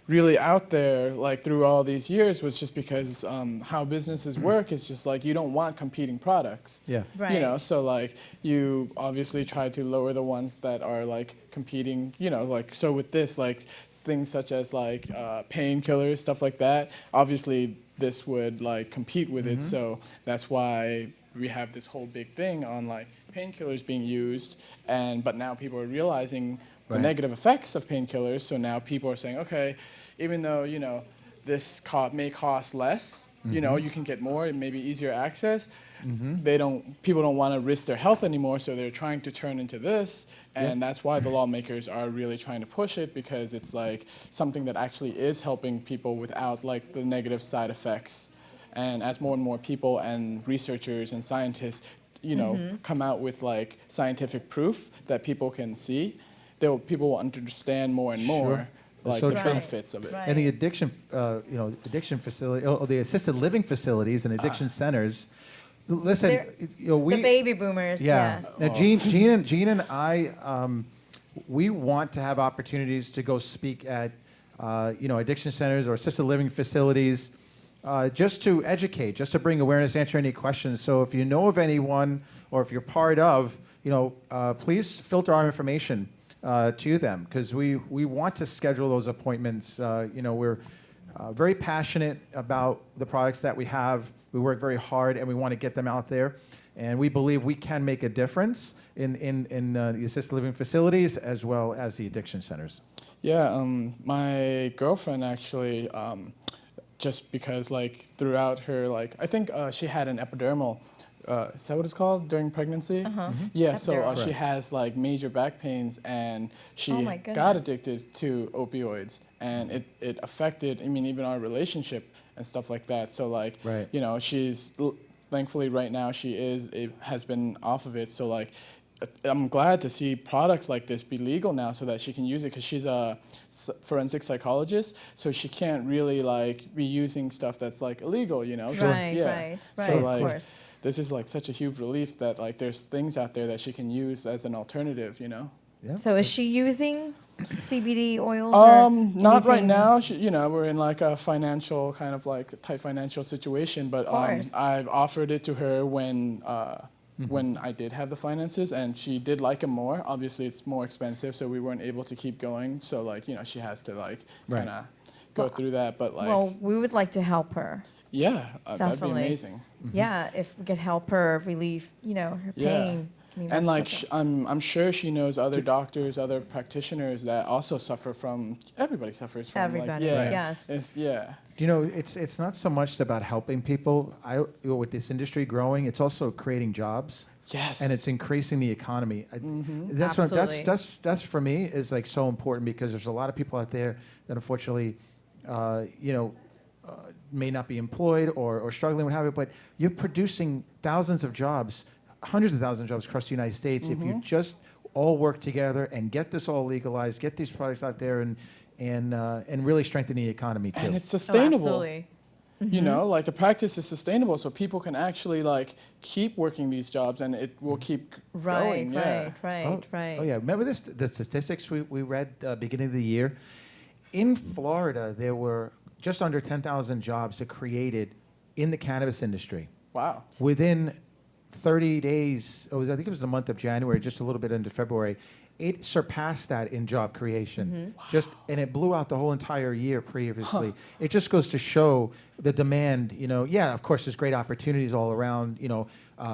really out there like through all these years was just because how businesses work is just like you don't want competing products. Yeah. Right. You know, so like you obviously try to lower the ones that are like competing, you know, like so with this, like things such as like painkillers, stuff like that, obviously this would like compete with it. So that's why we have this whole big thing on like painkillers being used, but now people are realizing the Right. negative effects of painkillers. So now people are saying, okay, even though, you know, this may cost less, you know, you can get more, it may be easier access. People don't want to risk their health anymore, so they're trying to turn into this. And that's why the lawmakers are really trying to push it, because it's like something that actually is helping people without like the negative side effects. And as more and more people and researchers and scientists, you know, come out with like scientific proof that people can see, people will understand more and more Sure. like So the true. benefits of it. Right. And the addiction facility, the assisted living facilities and addiction centers. Listen, They're- we The baby boomers, Yeah. yes. Now, Gene and I, we want to have opportunities to go speak at, addiction centers or assisted living facilities, just to educate, just to bring awareness, answer any questions. So if you know of anyone or if you're part of, please filter our information to them, because we want to schedule those appointments. We're very passionate about the products that we have. We work very hard, and we want to get them out there. And we believe we can make a difference in the assisted living facilities as well as the addiction centers. Yeah, my girlfriend actually, just because like throughout her, like I think she had an epidural, is that what it's called, during pregnancy? Yeah, so Epidural. she has like major back pains, and she Oh my got goodness. addicted to opioids, and it affected, I mean, even our relationship and stuff like that. So like, Right. you know, thankfully right now has been off of it. So like, I'm glad to see products like this be legal now so that she can use it, because she's a forensic psychologist, so she can't really like be using stuff that's like illegal, you know? Right, Yeah. right, So right, of like, course. this is like such a huge relief that like there's things out there that she can use as an alternative, you know? Yeah. So is she using CBD oils? or Not right anything? now. We're in like a financial kind of like tight financial situation, but course. I've offered it to her when I did have the finances, and she did like them more. Obviously, it's more expensive, so we weren't able to keep going. So like, you know, she has to like Right. kind of go through that. But like, Well, we would like to help her. yeah, that'd be Definitely. amazing. Yeah, if we could help her relieve, her Yeah. pain. I mean, And that's like, such I'm sure she knows other doctors, other practitioners that also suffer from. Everybody suffers from. Everybody, like, yeah, yes. Yeah. It's not so much about helping people. With this industry growing, it's also creating jobs. Yes. And it's increasing the economy. That's Absolutely. that's for me is like so important, because there's a lot of people out there that unfortunately, may not be employed or struggling with it. But you're producing thousands of jobs, hundreds of thousands of jobs across the United States if you just all work together and get this all legalized, get these products out there, and really strengthen the economy too. And it's Oh, sustainable. absolutely. You know, like the practice is sustainable, so people can actually like keep working these jobs, and it will keep Right, going. Yeah. right. Oh yeah, remember the statistics we read beginning of the year? In Florida, there were just under 10,000 jobs that created in the cannabis industry. Wow. Within 30 days, I think it was the month of January, just a little bit into February, it surpassed that in job creation. And it blew out the whole entire year previously. It just goes to show the demand. Yeah, of course, there's great opportunities all around,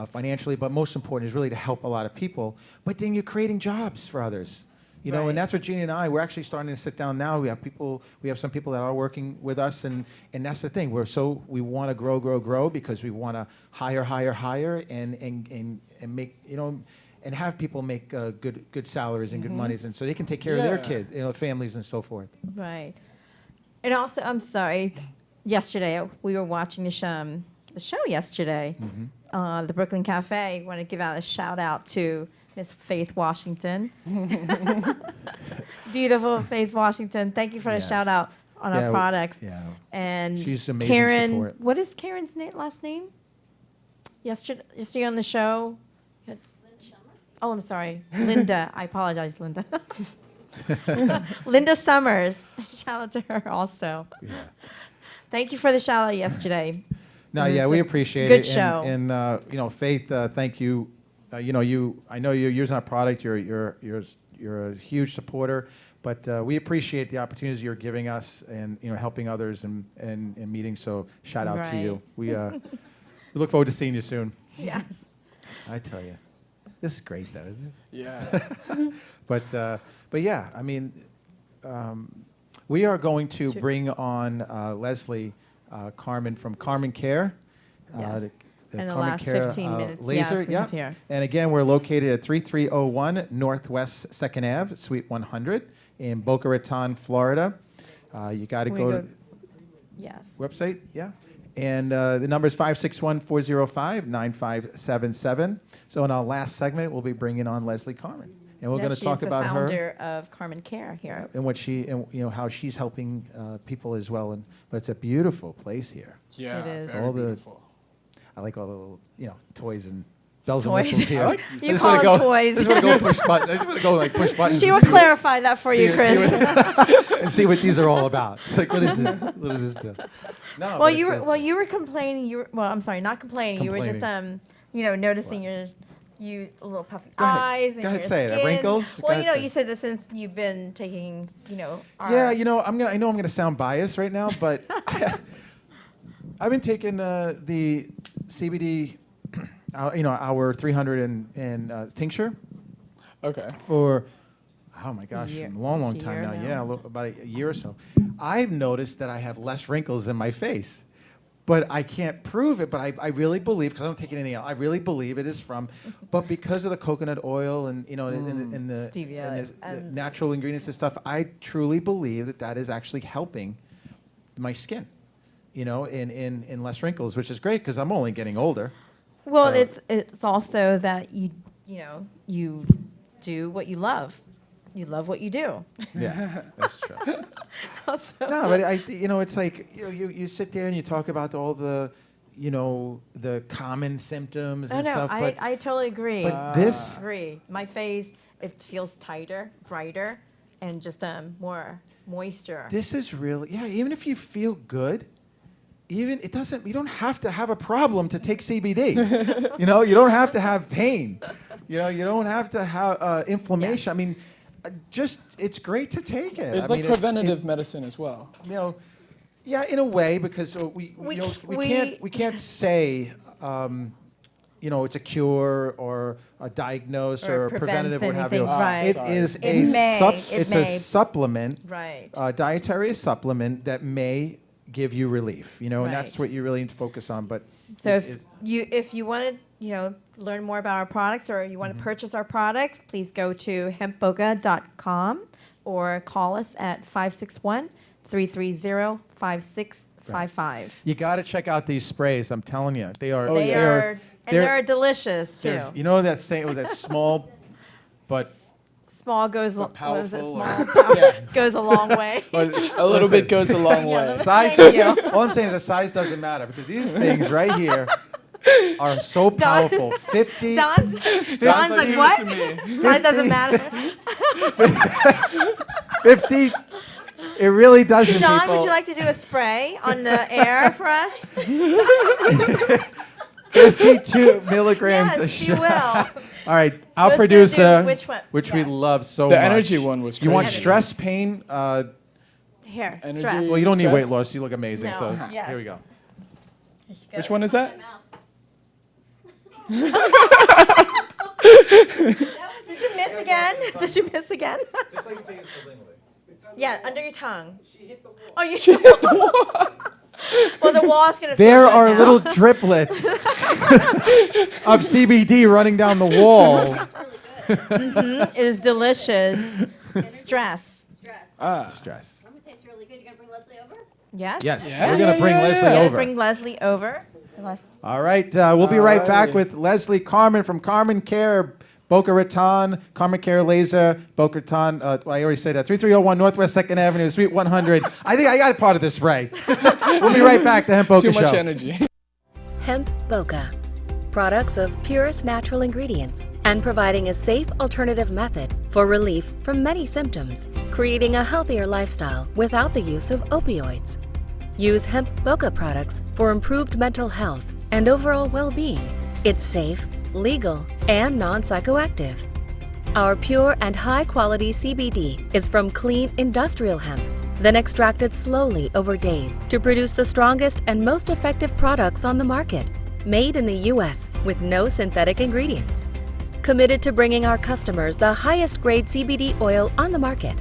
financially, but most important is really to help a lot of people. But then you're creating jobs for others. Right. And that's what Jeannie and I, we're actually starting to sit down now. We have some people that are working with us, and that's the thing. We want to grow because we want to hire, and make, and have people make good salaries and good monies, and so they can take care of their Yeah. kids, families and so forth. Right. And also, I'm sorry, yesterday we were watching the show yesterday, the Brooklyn Cafe. I want to give out a shout out to Miss Faith Washington. Beautiful Faith Washington. Thank you for the Yes. shout out on Yeah, our products. Yeah. And She's amazing Karen, support. what is Karen's last name? yesterday on the show. Oh, I'm sorry, Linda. I apologize, Linda. Linda Summers. Shout out to her also. Yeah. Thank you for the shout out yesterday. No, It yeah, was we a appreciate good it. show. And you know, Faith, thank you. You know, I know you're using our product. You're a huge supporter, but we appreciate the opportunities you're giving us, and you know, helping others and meetings. So shout out to you. We look forward to seeing you soon. Yes. I tell you, this is great, though, isn't it? Yeah. But yeah, I mean, we are going to bring on Leslie Carmen from Carmen Care. Yes. In the Carmen last Care, 15 minutes. Laser, Yes, we yeah. have here. And again, we're located at 3301 Northwest 2nd Ave, Suite 100 in Boca Raton, Florida. You got to We go to go- Yes. website, yeah. And the number is 561-405-9577. So in our last segment, we'll be bringing on Leslie Carmen. And we're Yeah, going to talk about She's the her founder of Carmen Care here. and what she, and you know, how she's helping people as well. And but it's a beautiful place here. Yeah. It is. Very All the- beautiful. I like all the little, you know, toys and bells Toys. and whistles here. I like I You just call wanna them go, toys. I just want to go push buttons. I just want to go like push buttons. She and will see what- clarify that for you, see Chris. and see what these are all about. It's like, what is this? What does this do? No. Well, but it you were says- you were complaining. I'm sorry, not complaining. You were just noticing you little puffy Go ahead. eyes and Go ahead, your say it. skin. Wrinkles? Go Well, ahead, you know, say it. you said this since you've been taking, our Yeah, you know, I know I'm gonna sound biased right now, but I've been taking the CBD, our 300 and tincture Okay. for, oh my gosh, year. a long Almost a time year now. now. Yeah, about a year or so. I've noticed that I have less wrinkles in my face, but I can't prove it. But I really believe, because I don't take anything else, I really believe it is from, but because of the coconut oil and and the, Stevia and the and- natural ingredients and stuff, I truly believe that is actually helping my skin, in less wrinkles, which is great because I'm only getting older. Well, So- it's also that you do what you love. You love what you do. Yeah, that's true. Also- No, but it's like you sit there and you talk about all the, the common symptoms Oh and no, stuff. I totally agree. But this, Agree. My face, it feels tighter, brighter, and just more moisture. this is really, yeah. Even if you feel good, you don't have to have a problem to take CBD. You don't have to have pain. You don't have to have inflammation. I mean, it's great to take it. It's I like mean, preventative medicine as well. Yeah, in a way, because we can't say it's a cure or a diagnose Or or preventative, what have you. anything, right. It Sorry. is It may, it's it a may. supplement, Right. dietary supplement that may give you relief. And that's Right. what you really need to focus on. But So is- if you want to learn more about our products or you want to purchase our products, please go to hempboga.com or call us at 561-330-5655. you got to check out these sprays. I'm telling you, they are. They are they're delicious too. there's- You know that saying? It was that small, but Small goes But what was it? powerful Small or- power goes a long way. A little bit goes a long way. size. Thank you. All I'm saying is the size doesn't matter because these things right here are so Don- powerful. 50. Don's Don's like, like, what? "Give it to me." Size doesn't matter. 50. It really doesn't. Don, people. would you like to do a spray on the air for us? 52 milligrams a Yes, she shot. will. All right, our Who's gonna producer, do which one? which Yes. we love so The much. energy one was You want crazy. stress, pain? Here, Energy. stress. Well, you don't need weight Stress? loss. You look amazing. No, So yes. here we go. Which one is that? Did you miss again? Did you miss again? Yeah, under your tongue. Oh, you hit the wall. Well, the wall's gonna. There feel good are now. little driplets of CBD running down the wall. It is delicious. Stress. Ah. Stress. I'm gonna taste really good. You're gonna bring Leslie over? Yes. Yes, Yeah. we're gonna bring Yeah, Leslie yeah. Gonna over. bring Leslie over. All right, we'll be right back Alrighty. with Leslie Carmen from Carmen Care, Boca Raton, Carmen Care Laser, Boca Raton. I already said that. 3301 Northwest 2nd Avenue, Suite 100. I think I got part of this right. We'll be right back. The Hemp Boca Too much Show. energy. Hemp Boca. products of purest natural ingredients, and providing a safe alternative method for relief from many symptoms, creating a healthier lifestyle without the use of opioids. Use hemp bokeh products for improved mental health and overall well-being. It's safe, legal, and non-psychoactive. Our pure and high-quality CBD is from clean industrial hemp, then extracted slowly over days to produce the strongest and most effective products on the market, made in the U.S. with no synthetic ingredients. Committed to bringing our customers the highest grade CBD oil on the market.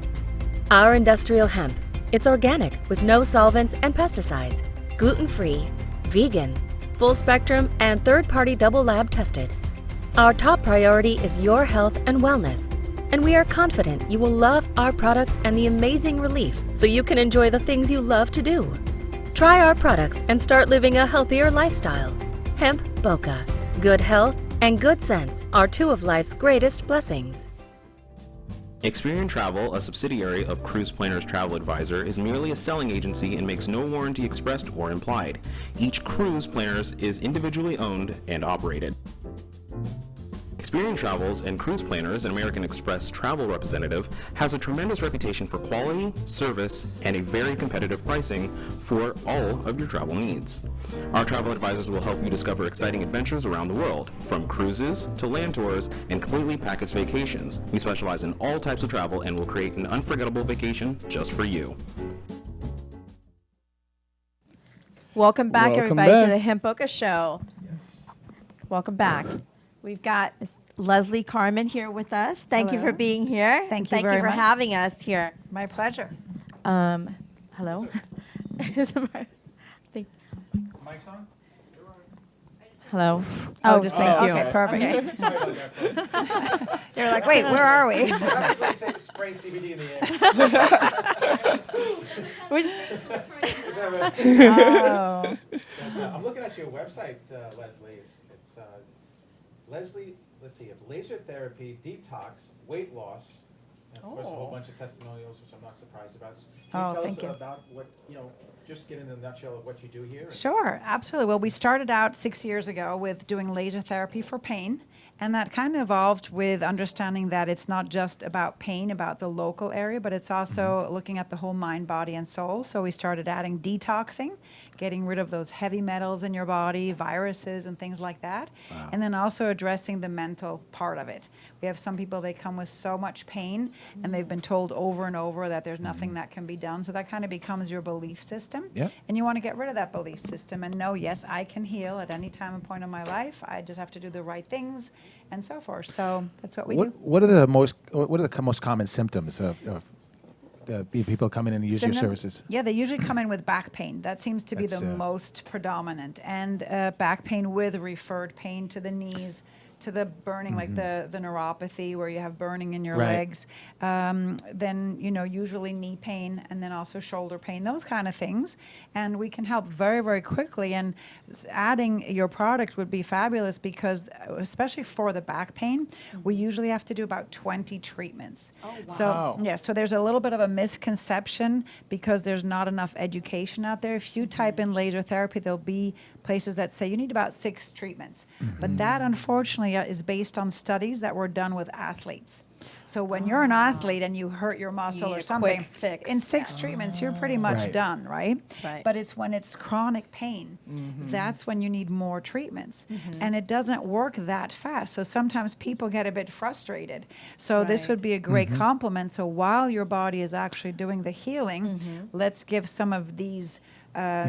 Our industrial hemp, it's organic with no solvents and pesticides, gluten-free, vegan, full spectrum, and third-party double lab tested. Our top priority is your health and wellness, and we are confident you will love our products and the amazing relief so you can enjoy the things you love to do. Try our products and start living a healthier lifestyle. Hemp bokeh. Good health and good sense are two of life's greatest blessings. Experian Travel, a subsidiary of Cruise Planners Travel Advisor, is merely a selling agency and makes no warranty expressed or implied. Each Cruise Planners is individually owned and operated. Experian Travels and Cruise Planners, an American Express travel representative, has a tremendous reputation for quality, service, and a very competitive pricing for all of your travel needs. Our travel advisors will help you discover exciting adventures around the world, from cruises to land tours and completely packaged vacations. We specialize in all types of travel and will create an unforgettable vacation just for you. Welcome back, Welcome everybody, back. to the Hemp Bokeh Show. Welcome back. We've got Ms. Leslie Carmen here with us. Thank you for Hello. being here. Thank you Thank very you for much. having us here. My pleasure. Hello. Think- Mic's on? Hello. Oh, just thank you. okay, perfect. Sorry about that. You're like, wait, where are we? Spray CBD in the air. We're just- Oh, I'm looking at your website, Leslie. It's Leslie, let's see, laser therapy, detox, weight loss, and of course a whole bunch of testimonials, which I'm not surprised about. Can Oh, you tell thank us you. about what, just get in the nutshell of what you do here? sure, absolutely. Well, we started out 6 years ago with doing laser therapy for pain. And that kind of evolved with understanding that it's not just about pain, about the local area, but it's also looking at the whole mind, body, and soul. So we started adding detoxing, getting rid of those heavy metals in your body, viruses, and things like that. And then also addressing the mental part of it. We have some people, they come with so much pain, and they've been told over and over that there's nothing that can be done. So that kind of becomes your belief system. Yep. And you want to get rid of that belief system and know, yes, I can heal at any time and point in my life. I just have to do the right things and so forth. So that's what we do. What are the most common symptoms of people coming in and use your Symptoms? services? Yeah, they usually come in with back pain. That seems to be That's, the most predominant. And back pain with referred pain to the knees, to the burning, like the neuropathy where you have burning in your Right. legs. Then, usually knee pain and then also shoulder pain, those kind of things. And we can help very, very quickly. And adding your product would be fabulous because, especially for the back pain, we usually have to do about 20 treatments. Oh, wow. So, yeah, so there's a little bit of a misconception because there's not enough education out there. If you type in laser therapy, there'll be places that say you need about 6 treatments. But that, unfortunately, is based on studies that were done with athletes. So when you're an athlete and you hurt your muscle need or a something, quick fix. in 6 treatments, you're pretty much Right. done, right? Right. But it's when it's chronic pain, that's when you need more treatments. And it doesn't work that fast. So sometimes people get a bit frustrated. So this Right. would be a great complement. So while your body is actually doing the healing, let's give some of these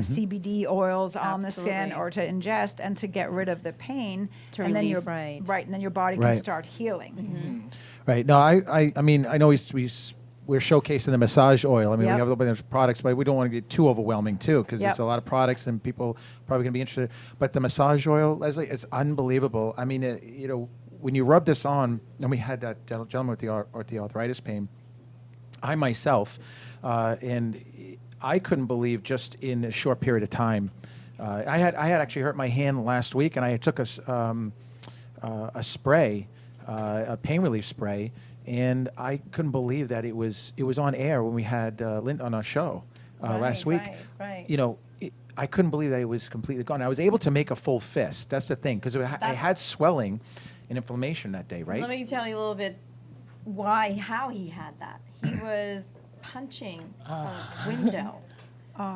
CBD oils on the skin Absolutely. or to ingest and to get rid of the pain. To and then relieve, your, right. and then your body can Right. start healing. Right. No, I mean, I know we're showcasing the massage oil. I mean, Yep. we have a little bit of products, but we don't want to get too overwhelming too, because Yep. there's a lot of products and people probably going to be interested. But the massage oil, Leslie, it's unbelievable. I mean, when you rub this on, and we had that gentleman with the arthritis pain, I myself, and I couldn't believe just in a short period of time. I had actually hurt my hand last week, and I took a spray, a pain relief spray, and I couldn't believe that it was on air when we had Lynn on our show last week. right. I couldn't believe that it was completely gone. I was able to make a full fist. That's the thing, because I had swelling and inflammation that day, right? Let me tell you a little bit how he had that. He was punching a window.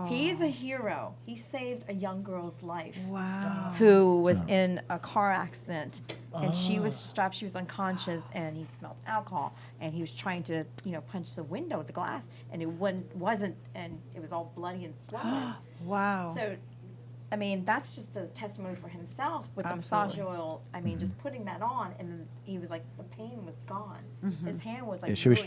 He is a hero. He saved a young girl's life. Wow. Who was in a car accident, and she was strapped. She was unconscious, and he smelled alcohol, and he was trying to, punch the window, the glass, and it wasn't, and it was all bloody and swollen. Wow. So, I mean, that's just a testimony for himself with the massage oil. I mean, just putting that on, and then he was like, the pain was gone. His hand was like, Yeah, she was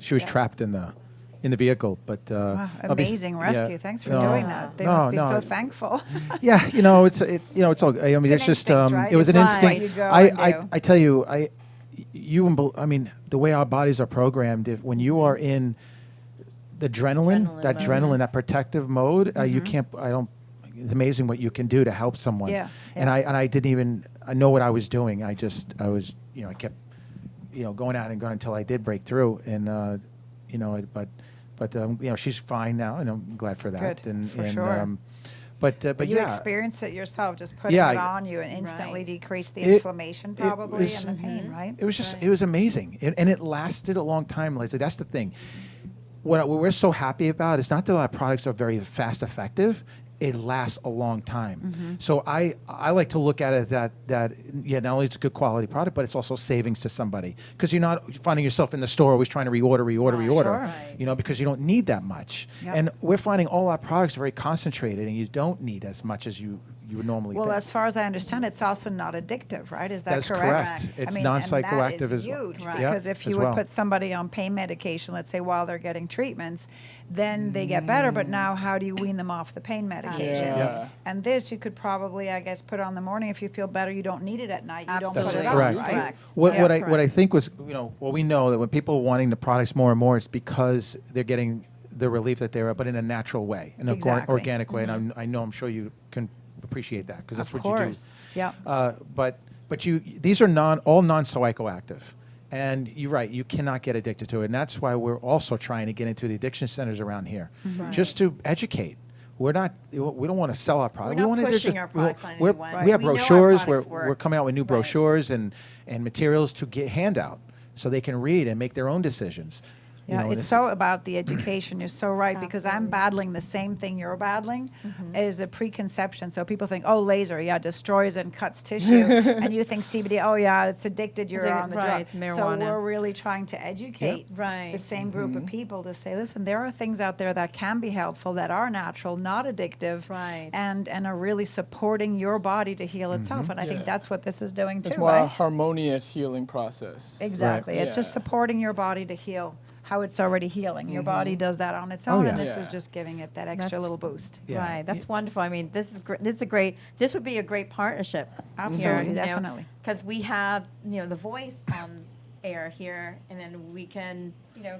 swollen. trapped in the vehicle, but Wow, amazing rescue. Thanks for No, doing that. They must be no. so thankful. Yeah, it's all. I mean, It's it's an just instinct, right? it was an It's just what instinct. you go and do. I tell you, I mean, the way our bodies are programmed, when you are in the adrenaline, that protective mode, you can't. It's amazing what you can do to help someone. Yeah, And yeah. I didn't even know what I was doing. I was, I kept, going out and going until I did break through, and but she's fine now, and I'm glad for that. Good, and for and, sure. But You yeah, experienced it yourself, just putting Yeah, it on you and instantly Right. decreased the It- inflammation it probably was- and the pain, right? it was just it was amazing, and it lasted a long time, Leslie. That's the thing. What we're so happy about is not that our products are very fast effective. It lasts a long time. So I like to look at it that not only it's a good quality product, but it's also savings to somebody, because you're not finding yourself in the store always trying to reorder, Sure. because you don't need that much. Yep. And we're finding all our products are very concentrated, and you don't need as much as you would normally Well, think. as far as I understand, it's also not addictive, right? Is that That's correct? correct. It's and non-psychoactive that is as well. huge, Right. because Yeah, if you as would well. put somebody on pain medication, let's say while they're getting treatments, then they get better. But now, how do you wean them off the pain medication? Yeah. And this, you could probably, I guess, put on the morning if you feel better. You don't need it at night. You don't put Absolutely. it That's on, correct. right? Correct. What, Yeah. what, That's I, what I correct. think was, we know that when people are wanting the products more and more, it's because they're getting the relief that they're, but in a natural way, in an Exactly. organic way. And I'm sure you can appreciate that, because that's Of what course. Yeah. you do. But these are all non-psychoactive. And you're right, you cannot get addicted to it. And that's why we're also trying to get into the addiction centers around here, just to educate. We don't want to sell our product. We're not we wanna pushing just- our products on we're- anyone. We have We know our brochures. products We're work. coming out with new Right. brochures and materials to hand out, so they can read and make their own decisions. Yeah, and it's so about the education. You're so right, because I'm battling the same thing you're battling, is a preconception. So people think, oh, laser, yeah, destroys and cuts tissue, and you think CBD, oh yeah, it's addicted. You're Addicted, on the right, drug. it's So marijuana. we're really trying to educate Right. the same group of people to say, listen, there are things out there that can be helpful, that are natural, not addictive, Right. and are really supporting your body to heal itself. And I think Yeah. that's what this is doing It's too, more a right? harmonious healing process. Exactly. It's just Yeah. supporting your body to heal how it's already healing. Your body does that on its own, and yeah. this is Yeah. just giving it that extra That's- little boost. Yeah. Right, that's wonderful. I mean, this would be a great partnership. Absolutely, definitely. Because we have, the voice on air here, and then we can,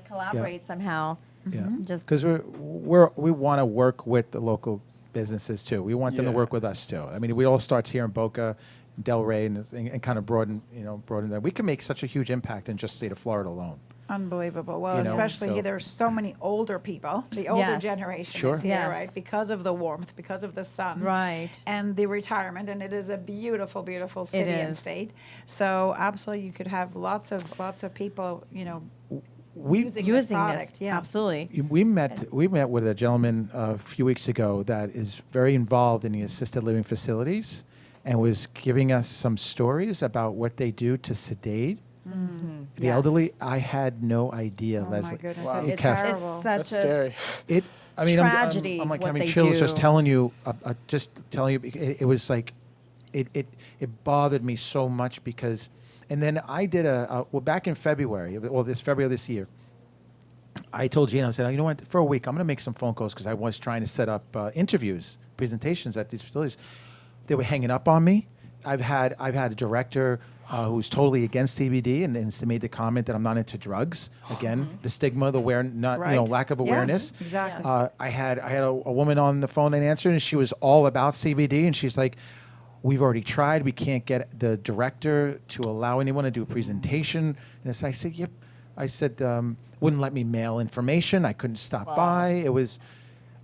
collaborate somehow. Yeah. Just Because we want to work with the local businesses too. We want them to Yeah. work with us too. I mean, it all starts here in Boca, Delray, and kind of broaden that. We can make such a huge impact in just the state of Florida alone. Unbelievable. Well, You know, especially so- there's so many older people. The older Yes. generation Sure. is here, Yes. right? Because of the warmth, because of the sun. Right. And the retirement. And it is a beautiful, beautiful city and is. state. So absolutely you could have lots of people, We using this using product. this, Yeah. absolutely. we met with a gentleman a few weeks ago that is very involved in the assisted living facilities, and was giving us some stories about what they do to sedate the Yes. elderly. I had no idea, Oh Leslie. my goodness, Wow. that's It's Kev. terrible. It's That's such a scary. I mean, tragedy I'm like what having they chills just do. telling you, it was like, it bothered me so much because, and then I did back in February, this February of this year, I told Gina, I said, you know what, for a week, I'm going to make some phone calls, because I was trying to set up interviews, presentations at these facilities. They were hanging up on me. I've had a director who's totally against CBD and made the comment that I'm not into drugs. Again, the stigma, the Right. lack of Yeah, awareness. exactly. I had a woman on the phone and answered, and she was all about CBD, and she's like, we've already tried. We can't get the director to allow anyone to do a presentation. And I said, yep. I said, wouldn't let me mail information. I couldn't stop by. It was,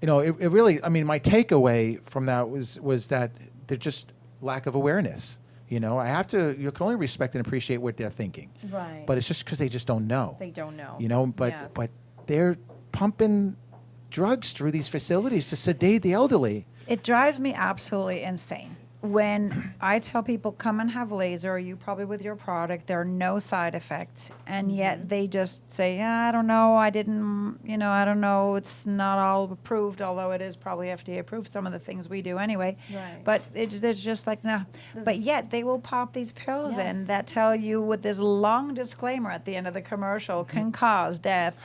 it really, I mean, my takeaway from that was that they're just lack of awareness. You can only respect and appreciate what they're thinking. Right. But it's just because they just don't know. They don't know. But Yes. they're pumping drugs through these facilities to sedate the elderly. It drives me absolutely insane. When I tell people, come and have laser, you probably with your product, there are no side effects. And yet they just say, I don't know, I don't know, it's not all approved, although it is probably FDA approved, some of the things we do anyway. Right. But it's just like, no. But yet they will pop these pills Yes. in that tell you with this long disclaimer at the end of the commercial, can cause death,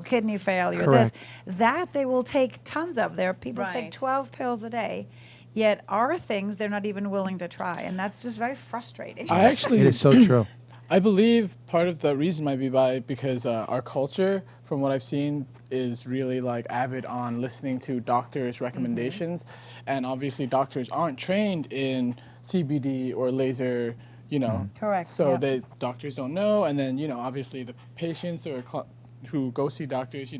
kidney failure, Correct. that they will take tons of. There are people Right. take 12 pills a day. Yet our things they're not even willing to try, and that's just very frustrating. It is so true. I believe part of the reason might be because our culture, from what I've seen, is really like avid on listening to doctors' recommendations, and obviously doctors aren't trained in CBD or laser, Correct, So yeah. doctors don't know, and then obviously the patients or who go see doctors,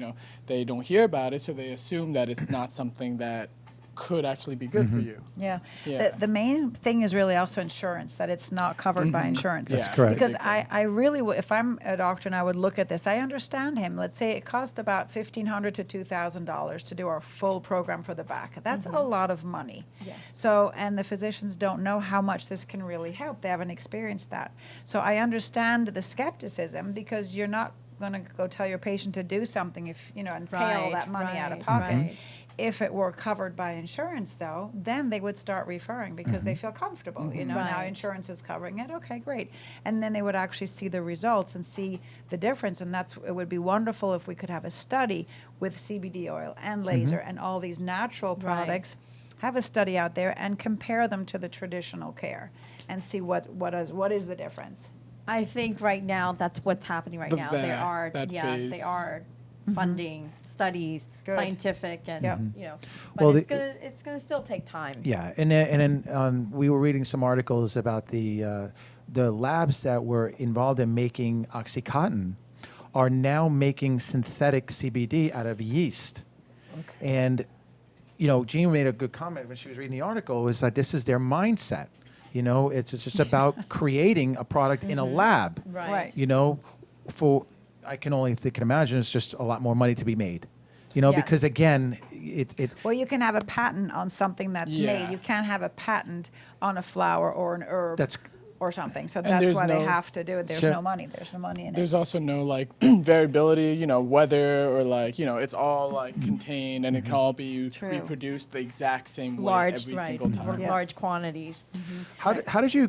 they don't hear about it, so they assume that it's not something that could actually be good for you. Yeah. Yeah. The main thing is really also insurance, that it's not covered by insurance. That's correct. Because I really, if I'm a doctor and I would look at this, I understand him. Let's say it cost about $1,500 to $2,000 to do our full program for the back. That's a lot of money. Yeah. So, and the physicians don't know how much this can really help. They haven't experienced that. So I understand the skepticism, because you're not going to go tell your patient to do something if, and pay all Right, that money out of right, pocket. right. If it were covered by insurance, though, then they would start referring because they feel comfortable. Now Right. insurance is covering it. Okay, great. And then they would actually see the results and see the difference. And it would be wonderful if we could have a study with CBD oil and laser and all these natural products. Have a study out there and compare them to the traditional care, and see what is the difference. I think right now that's what's happening right now. There are, that phase. they are funding studies, Good. scientific, and Yep. but Well, it's gonna still take time. Yeah, and then we were reading some articles about the labs that were involved in making OxyContin are now making synthetic CBD out of yeast. Okay. And Jean made a good comment when she was reading the article, was that this is their mindset. It's just about creating a product in a lab. Right. For I can only think and imagine it's just a lot more money to be made. Yes. Because again, it Well, you can have a patent on something that's Yeah. made. You can't have a patent on a flower or an herb. That's or something. So And that's there's why they no- have to do it. There's Sure. no money. There's no money in There's it. also no variability, weather or it's all contained and it can all be True. reproduced the exact same way Large, every right? single time. Yeah. Large quantities. how did you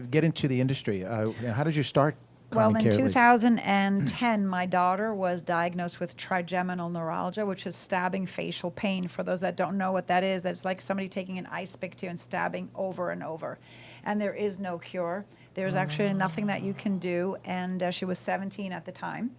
get into the industry? How did you start? Well, Common in Care, Liz? 2010, my daughter was diagnosed with trigeminal neuralgia, which is stabbing facial pain. For those that don't know what that is, that's like somebody taking an ice pick to you and stabbing over and over. And there is no cure. There's actually nothing that you can do. And she was 17 at the time.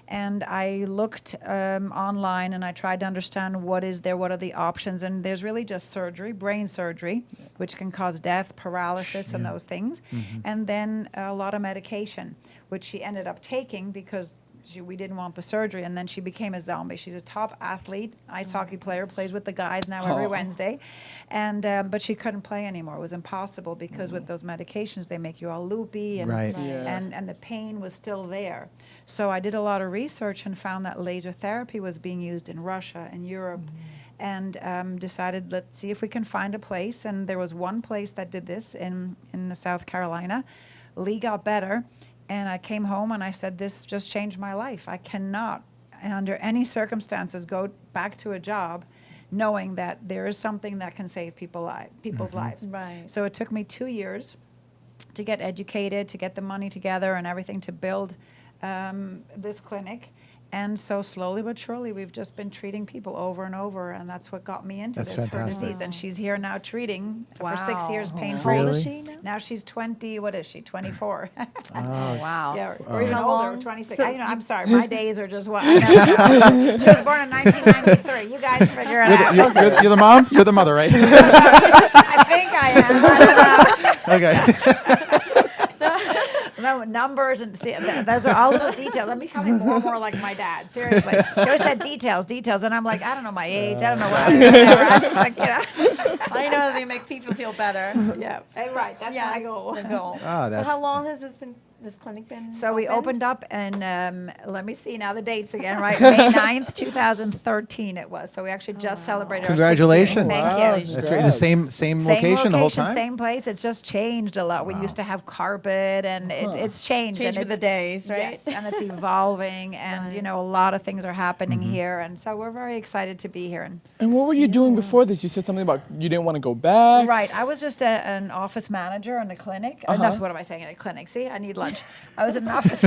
And I looked online and I tried to understand what is there, what are the options. And there's really just surgery, brain surgery, which can cause death, paralysis, and those things. And then a lot of medication, which she ended up taking because we didn't want the surgery. And then she became a zombie. She's a top athlete, ice hockey player, plays with the guys now every Wednesday. And but she couldn't play anymore. It was impossible because with those medications, they make you all loopy. And, Right. Yeah. and the pain was still there. So I did a lot of research and found that laser therapy was being used in Russia and Europe, and decided, let's see if we can find a place. And there was one place that did this in South Carolina. Lee got better, and I came home and I said, this just changed my life. I cannot, under any circumstances, go back to a job knowing that there is something that can save people's lives. Right. So it took me 2 years to get educated, to get the money together and everything to build this clinic. And so slowly but surely, we've just been treating people over and over, and that's what got me into That's this, her fantastic. disease. And she's here now treating for 6 years Wow. pain-free. How old is Really? she now? Now she's 20, what is she, 24? Oh, wow. Yeah, or even How older, long? 26. So I'm sorry, my days are just one. I never know. She was born in 1993. You guys figure it out. You're the mom? You're the mother, right? I think I am. I don't know. Okay. No, numbers and see, those are all little details. I'm becoming more and more like my dad. Seriously, he always said details, and I'm like, I don't know my age. I don't know what. I'm just like, I know they make people feel better. yeah, right. That's my goal. The goal. Ah, So that's how long has this clinic been? So we open? opened up, and let me see now the dates again. Right, May 9th, 2013. It was. So we actually just celebrated. Congratulations. Our 60th. Thank Wow. you. that's right. The same location the whole time. Same place. It's just changed a lot. We used to have carpet, and it's changed. Change and with the days, right? Yes, and it's evolving, and Right. a lot of things are happening here, and so we're very excited to be here. And what were you doing before this? You said something about you didn't want to go back. Right, I was just an office manager in a clinic. No, what am I saying? In a clinic. See, I need lunch. I was an office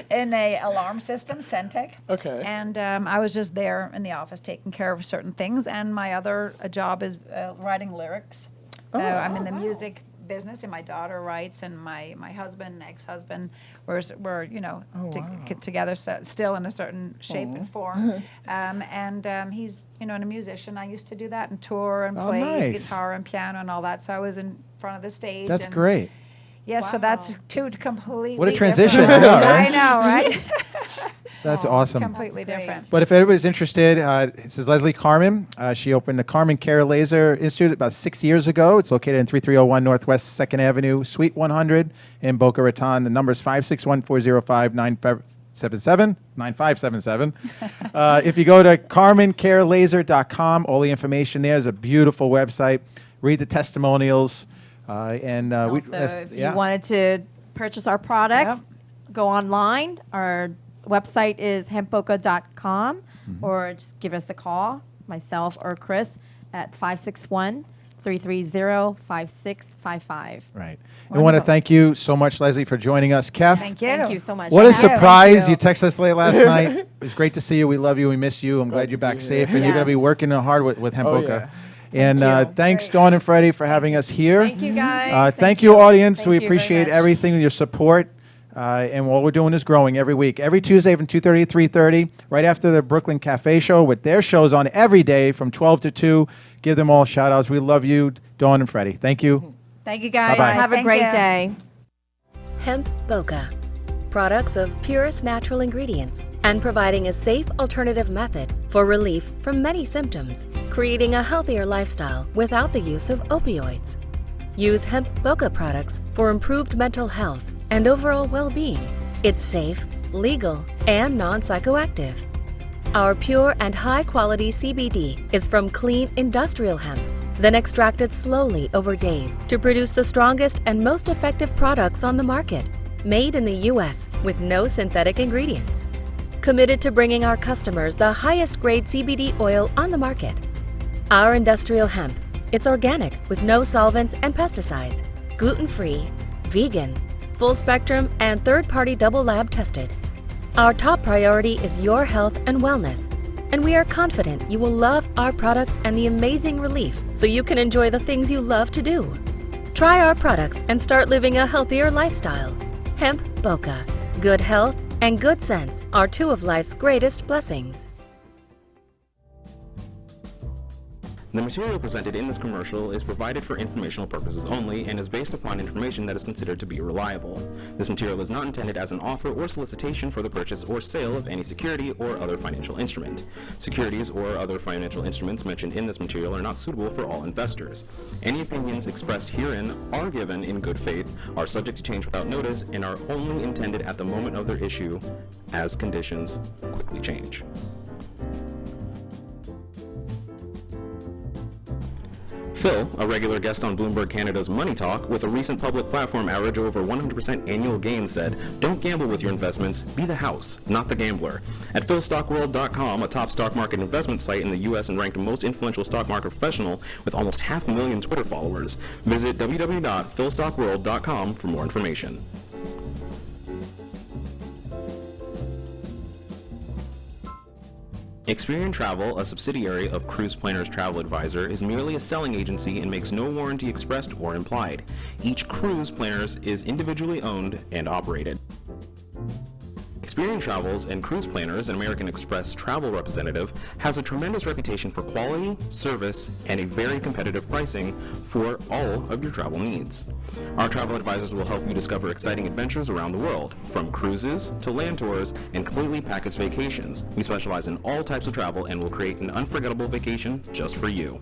in a alarm system, Centec. Okay. And I was just there in the office taking care of certain things. And my other job is writing lyrics. I'm in the music business, and my daughter writes, and my husband, ex-husband, we're together still in a certain shape and form. And he's and a musician. I used to do that and tour and Oh, play nice. guitar and piano and all that. So I was in front of the stage. That's and great. Yeah, so that's two completely What a different- transition, I know, right? I know, right? That's awesome. Completely different. But if anybody's interested, this is Leslie Carmen. She opened the Carmen Care Laser Institute about 6 years ago. It's located in 3301 Northwest 2nd Avenue, Suite 100 in Boca Raton. The number is 561-405-9577. If you go to carmencarelaser.com, all the information there is a beautiful website. Read the testimonials. And we, Also, if you wanted to purchase our products, go online. Our website is hempboca.com, or just give us a call, myself or Chris, at 561-330-5655. Right. We want to thank you so much, Leslie, for joining us. Kef, Thank you. Thank you so much. what a Thank you. surprise. Thank You you. texted us late last night. It was great to see you. We love you. We miss you. I'm glad you're back safe. And you're going to be Yes. working hard with Hemp Oh, Boca. yeah. And Thank you. thanks, Dawn and Freddie, for having us here. Thank you, guys. Thank you, audience. Thank we you very appreciate much. everything, your support. And what we're doing is growing every week. Every Tuesday from 2:30 to 3:30, right after the Brooklyn Cafe Show, with their shows on every day from 12 to 2. Give them all shout-outs. We love you, Dawn and Freddie. Thank you. Thank you, guys. Bye-bye. Have a Thank great you. day. Hemp Boca. Products of purest natural ingredients and providing a safe alternative method for relief from many symptoms, creating a healthier lifestyle without the use of opioids. Use Hemp Boca products for improved mental health and overall well-being. It's safe, legal, and non-psychoactive. Our pure and high-quality CBD is from clean industrial hemp, then extracted slowly over days to produce the strongest and most effective products on the market, made in the U.S. with no synthetic ingredients. Committed to bringing our customers the highest grade CBD oil on the market. Our industrial hemp, it's organic with no solvents and pesticides, gluten-free, vegan, full spectrum, and third-party double lab tested. Our top priority is your health and wellness, and we are confident you will love our products and the amazing relief so you can enjoy the things you love to do. Try our products and start living a healthier lifestyle. Hemp Boca. Good health and good sense are two of life's greatest blessings. The material presented in this commercial is provided for informational purposes only and is based upon information that is considered to be reliable. This material is not intended as an offer or solicitation for the purchase or sale of any security or other financial instrument. Securities or other financial instruments mentioned in this material are not suitable for all investors. Any opinions expressed herein are given in good faith, are subject to change without notice, and are only intended at the moment of their issue as conditions quickly change. Phil, a regular guest on Bloomberg Canada's Money Talk, with a recent public platform average over 100% annual gain, said, "Don't gamble with your investments, be the house, not the gambler." At philstockworld.com, a top stock market investment site in the U.S. and ranked most influential stock market professional with almost 500,000 Twitter followers, visit www.philstockworld.com for more information. Experian Travel, a subsidiary of Cruise Planners Travel Advisor, is merely a selling agency and makes no warranty expressed or implied. Each Cruise Planners is individually owned and operated. Experian Travels and Cruise Planners, an American Express travel representative, has a tremendous reputation for quality, service, and a very competitive pricing for all of your travel needs. Our travel advisors will help you discover exciting adventures around the world, from cruises to land tours and completely packaged vacations. We specialize in all types of travel and will create an unforgettable vacation just for you.